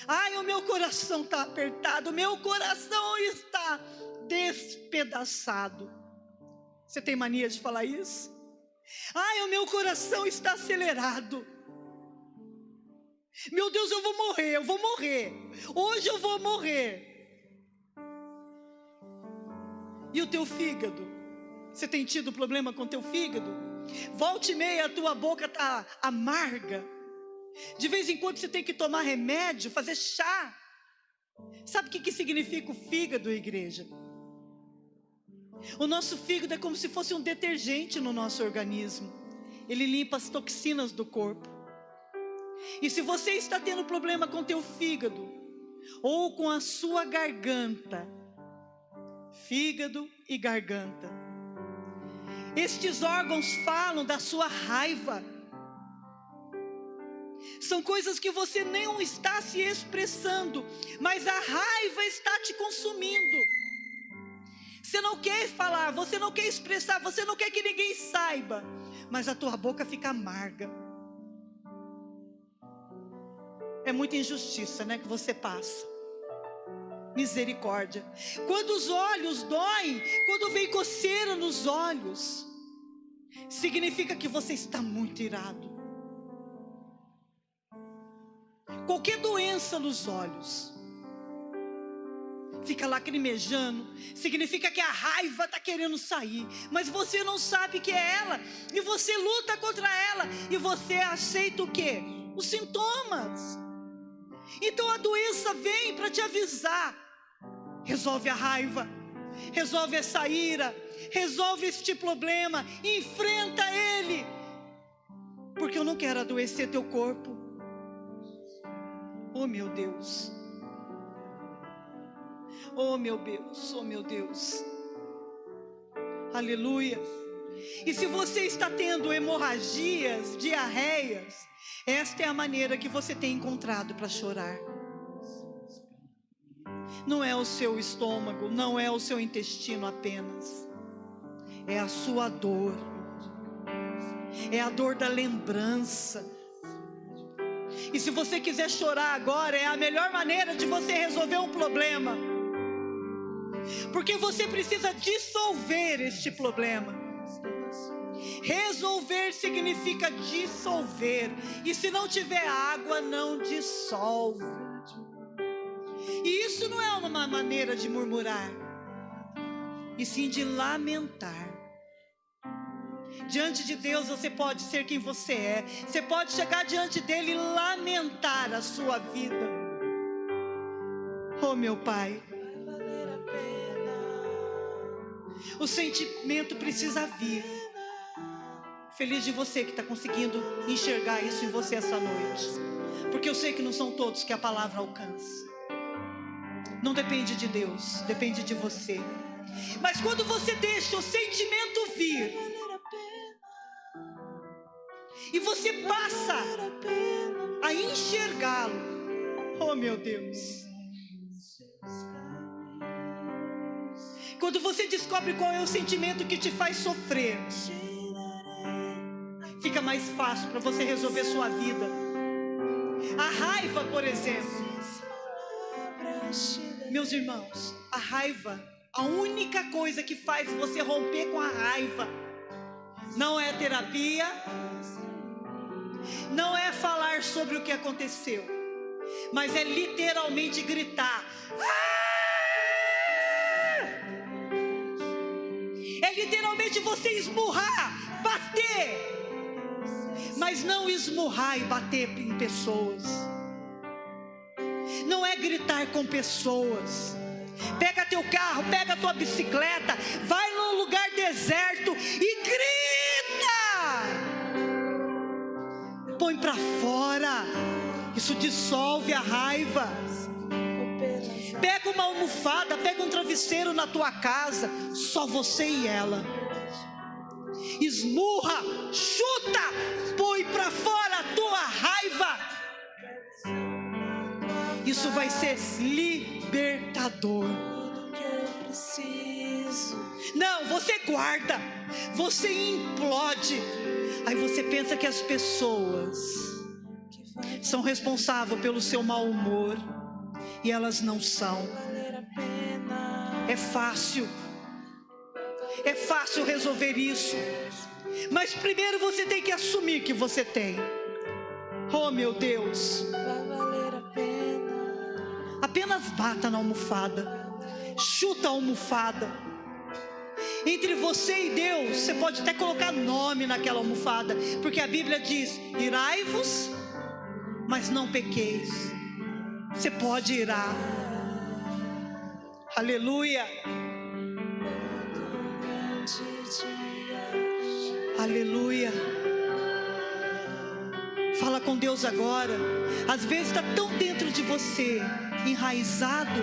Ai, o meu coração está apertado, o meu coração está despedaçado. Você tem mania de falar isso? Ai, o meu coração está acelerado. Meu Deus, eu vou morrer. Hoje eu vou morrer. E o teu fígado? Você tem tido problema com o teu fígado? Volta e meia a tua boca está amarga. De vez em quando você tem que tomar remédio, fazer chá. Sabe o que significa o fígado, igreja? O nosso fígado é como se fosse um detergente no nosso organismo. Ele limpa as toxinas do corpo. E se você está tendo problema com teu fígado ou com a sua garganta, fígado e garganta, estes órgãos falam da sua raiva. São coisas que você não está se expressando, mas a raiva está te consumindo. Você não quer falar, você não quer expressar, você não quer que ninguém saiba, mas a tua boca fica amarga. É muita injustiça, né, que você passa. Misericórdia. Quando os olhos doem, quando vem coceira nos olhos, significa que você está muito irado. Qualquer doença nos olhos, fica lacrimejando, significa que a raiva está querendo sair, mas você não sabe que é ela, e você luta contra ela, e você aceita o quê? Os sintomas. Então a doença vem para te avisar. Resolve a raiva, resolve essa ira, resolve este problema, enfrenta ele, porque eu não quero adoecer teu corpo. Oh meu Deus, oh meu Deus, oh meu Deus, aleluia. E se você está tendo hemorragias, diarreias, esta é a maneira que você tem encontrado para chorar. Não é o seu estômago, não é o seu intestino apenas, é a sua dor, é a dor da lembrança. E se você quiser chorar agora, é a melhor maneira de você resolver um problema, porque você precisa dissolver este problema. Resolver significa dissolver, e se não tiver água, não dissolve. E isso não é uma maneira de murmurar, e sim de lamentar. Diante de Deus você pode ser quem você é. Você pode chegar diante dele e lamentar a sua vida. Oh meu Pai, o sentimento precisa vir. Feliz de você que está conseguindo enxergar isso em você essa noite, porque eu sei que não são todos que a palavra alcança. Não depende de Deus, depende de você. Mas quando você deixa o sentimento vir, e você passa a enxergá-lo, oh meu Deus, quando você descobre qual é o sentimento que te faz sofrer, fica mais fácil para você resolver sua vida. A raiva, por exemplo, meus irmãos, a raiva, a única coisa que faz você romper com a raiva, não é terapia, não é falar sobre o que aconteceu, mas é literalmente gritar. É literalmente você esmurrar, bater, mas não esmurrar e bater em pessoas. Não é gritar com pessoas. Pega teu carro, pega tua bicicleta, vai num lugar deserto e grita. Põe pra fora. Isso dissolve a raiva. Pega uma almofada, pega um travesseiro na tua casa, só você e ela. Esmurra, chuta, põe pra fora a tua raiva. Isso vai ser libertador. Não, você guarda, você implode. Aí você pensa que as pessoas são responsáveis pelo seu mau humor, e elas não são. É fácil resolver isso, mas primeiro você tem que assumir que você tem. Oh meu Deus, apenas bata na almofada, chuta a almofada. Entre você e Deus, você pode até colocar nome naquela almofada, porque a Bíblia diz: irai-vos, mas não pequeis. Você pode irar. Aleluia. Aleluia. Fala com Deus agora. Às vezes está tão dentro de você, enraizado,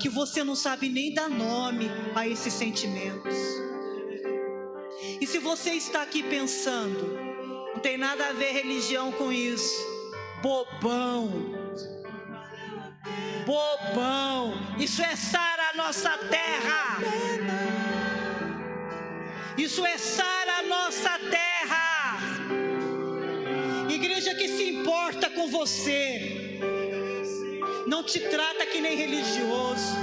que você não sabe nem dar nome a esses sentimentos. E se você está aqui pensando, não tem nada a ver religião com isso, bobão, isso é sarar a nossa terra, isso é sarar a nossa terra. Igreja que se importa com você, não te trata que nem religioso.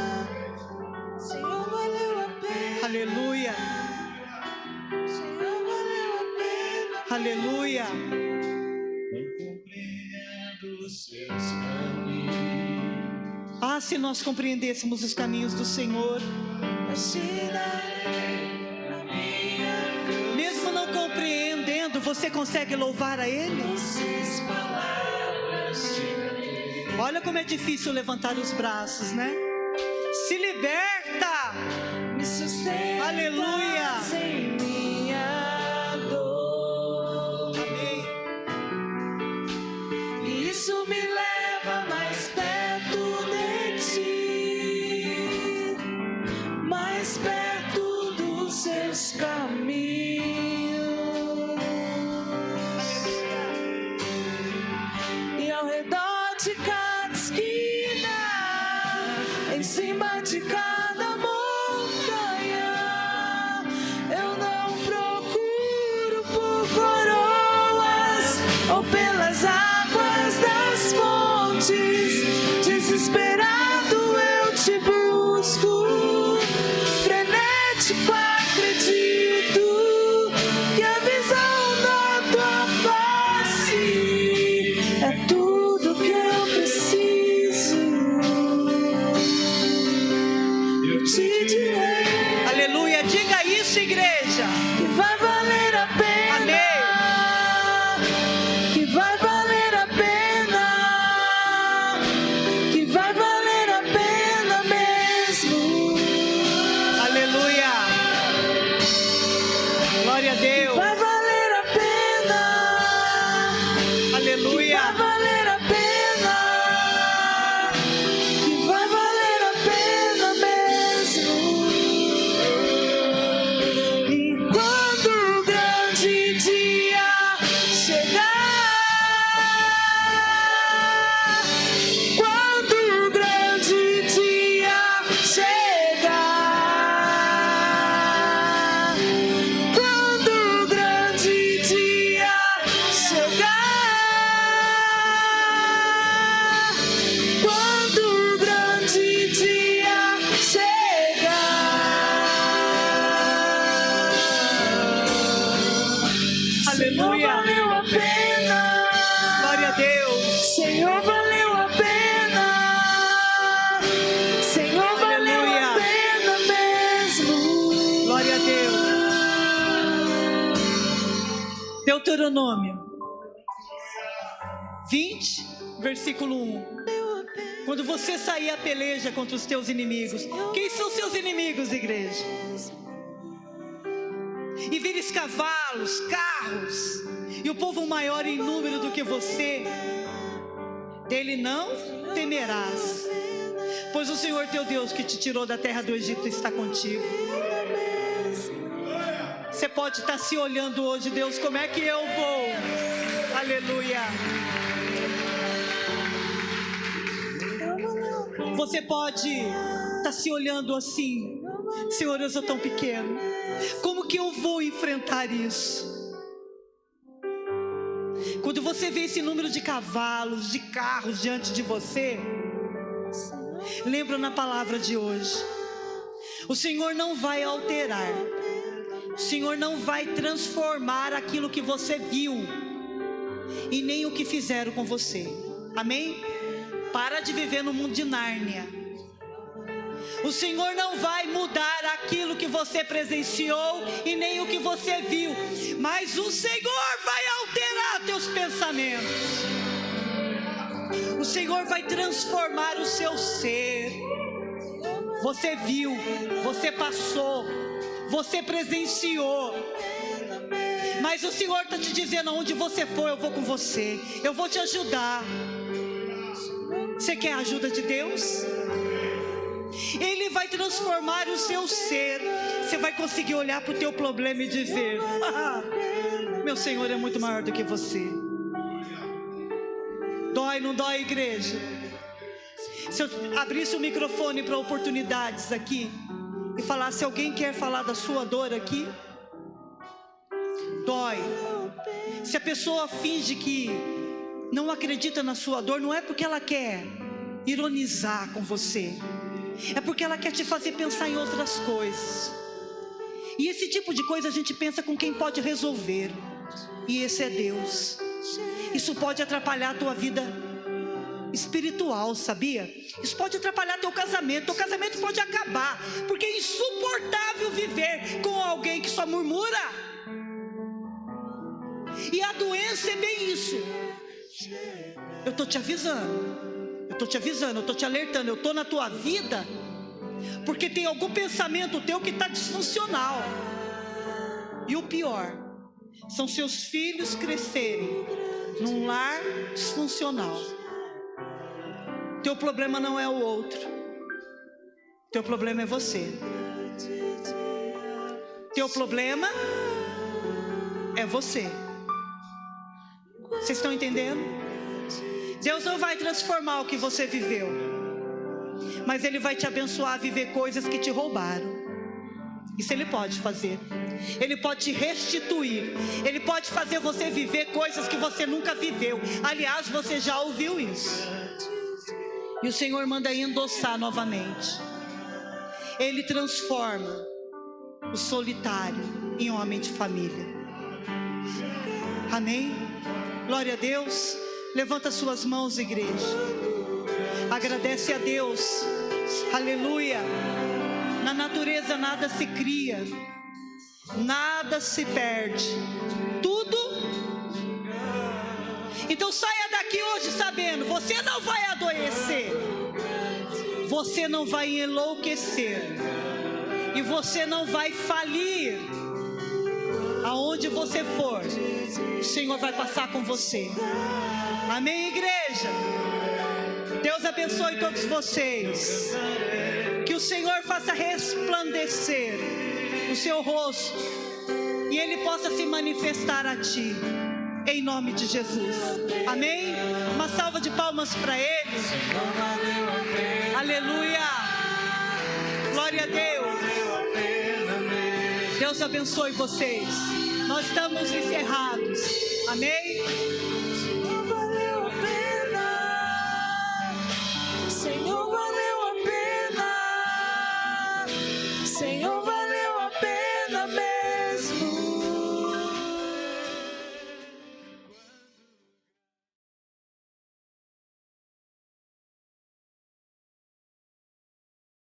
Aleluia. Aleluia. Ah, se nós compreendêssemos os caminhos do Senhor. Mesmo não compreendendo, você consegue louvar a Ele? Olha como é difícil levantar os braços, né? Se liberta. Aleluia. Amém. Isso me leva mais perto de ti, mais perto dos seus caminhos. E ao redor de cada esquina, em cima de cada montanha, eu não procuro por coroas ou pelas águas das fontes. Desesperado eu te busco, frenético acredito que a visão da tua face é tudo que eu preciso. Eu te direi. Aleluia. Diga isso, igreja. Que vai valer a pena. Amém. Que vai valer a pena. Que vai valer a pena mesmo. Aleluia. Glória a Deus. Vai valer a pena. Aleluia. Vai valer a pena. Que vai valer a pena mesmo. E quando o grande dia chegar, quando o grande dia chegar, quando o grande dia chegar, quando o grande dia chegar. Aleluia. Senhor, valeu a pena. Glória a Deus. Senhor, valeu a pena. Senhor, valeu Aleluia. a pena mesmo. Glória a Deus. Deuteronômio 20, versículo 1. Quando você sair a peleja contra os teus inimigos, quem são seus inimigos, igreja? E vires cavalos, carros, e o povo maior em número do que você, dele não temerás, pois o Senhor teu Deus que te tirou da terra do Egito está contigo. Você pode estar se olhando hoje, Deus, como é que eu vou? Aleluia. Você pode estar se olhando assim: Senhor, eu sou tão pequeno, como que eu vou enfrentar isso? Quando Quando você vê esse número de cavalos, de carros diante de você, lembra na palavra de hoje. O Senhor não vai alterar, o Senhor não vai transformar aquilo que você viu e nem o que fizeram com você. Amém? Para de viver no mundo de Nárnia. O Senhor não vai mudar aquilo que você presenciou e nem o que você viu, mas o Senhor vai alterar teus pensamentos. O Senhor vai transformar o seu ser. Você viu, você passou, você presenciou, mas o Senhor está te dizendo: aonde você for, eu vou com você, eu vou te ajudar. Você quer a ajuda de Deus? Ele vai transformar o seu ser. Você vai conseguir olhar para o teu problema e dizer: meu Senhor é muito maior do que você. Dói, não dói, igreja? Se eu abrisse o microfone para oportunidades aqui e falasse: alguém quer falar da sua dor aqui? Dói. Se a pessoa finge que não acredita na sua dor, não é porque ela quer ironizar com você, é porque ela quer te fazer pensar em outras coisas. E esse tipo de coisa a gente pensa com quem pode resolver, e esse é Deus. Isso pode atrapalhar a tua vida espiritual, sabia? Isso pode atrapalhar teu casamento pode acabar, porque é insuportável viver com alguém que só murmura. E a doença é bem isso. Eu estou te avisando, eu estou te alertando, eu estou na tua vida, porque tem algum pensamento teu que está disfuncional. E o pior, são seus filhos crescerem num lar disfuncional. Teu problema não é o outro, teu problema é você. Teu problema é você. Vocês estão entendendo? Deus não vai transformar o que você viveu, mas Ele vai te abençoar a viver coisas que te roubaram. Isso Ele pode fazer. Ele pode te restituir. Ele pode fazer você viver coisas que você nunca viveu. Aliás, você já ouviu isso. E o Senhor manda endossar novamente. Ele transforma o solitário em homem de família. Amém? Glória a Deus. Levanta suas mãos, igreja. Agradece a Deus. Aleluia. Na natureza nada se cria, nada se perde, tudo. Então saia daqui hoje sabendo: você não vai adoecer, você não vai enlouquecer, e você não vai falir. Aonde você for, o Senhor vai passar com você. Amém, igreja? Deus abençoe todos vocês. Que o Senhor faça resplandecer o seu rosto e Ele possa se manifestar a ti, em nome de Jesus. Amém? Uma salva de palmas para Ele. Aleluia. Glória a Deus. Deus abençoe vocês. Nós estamos encerrados. Amém?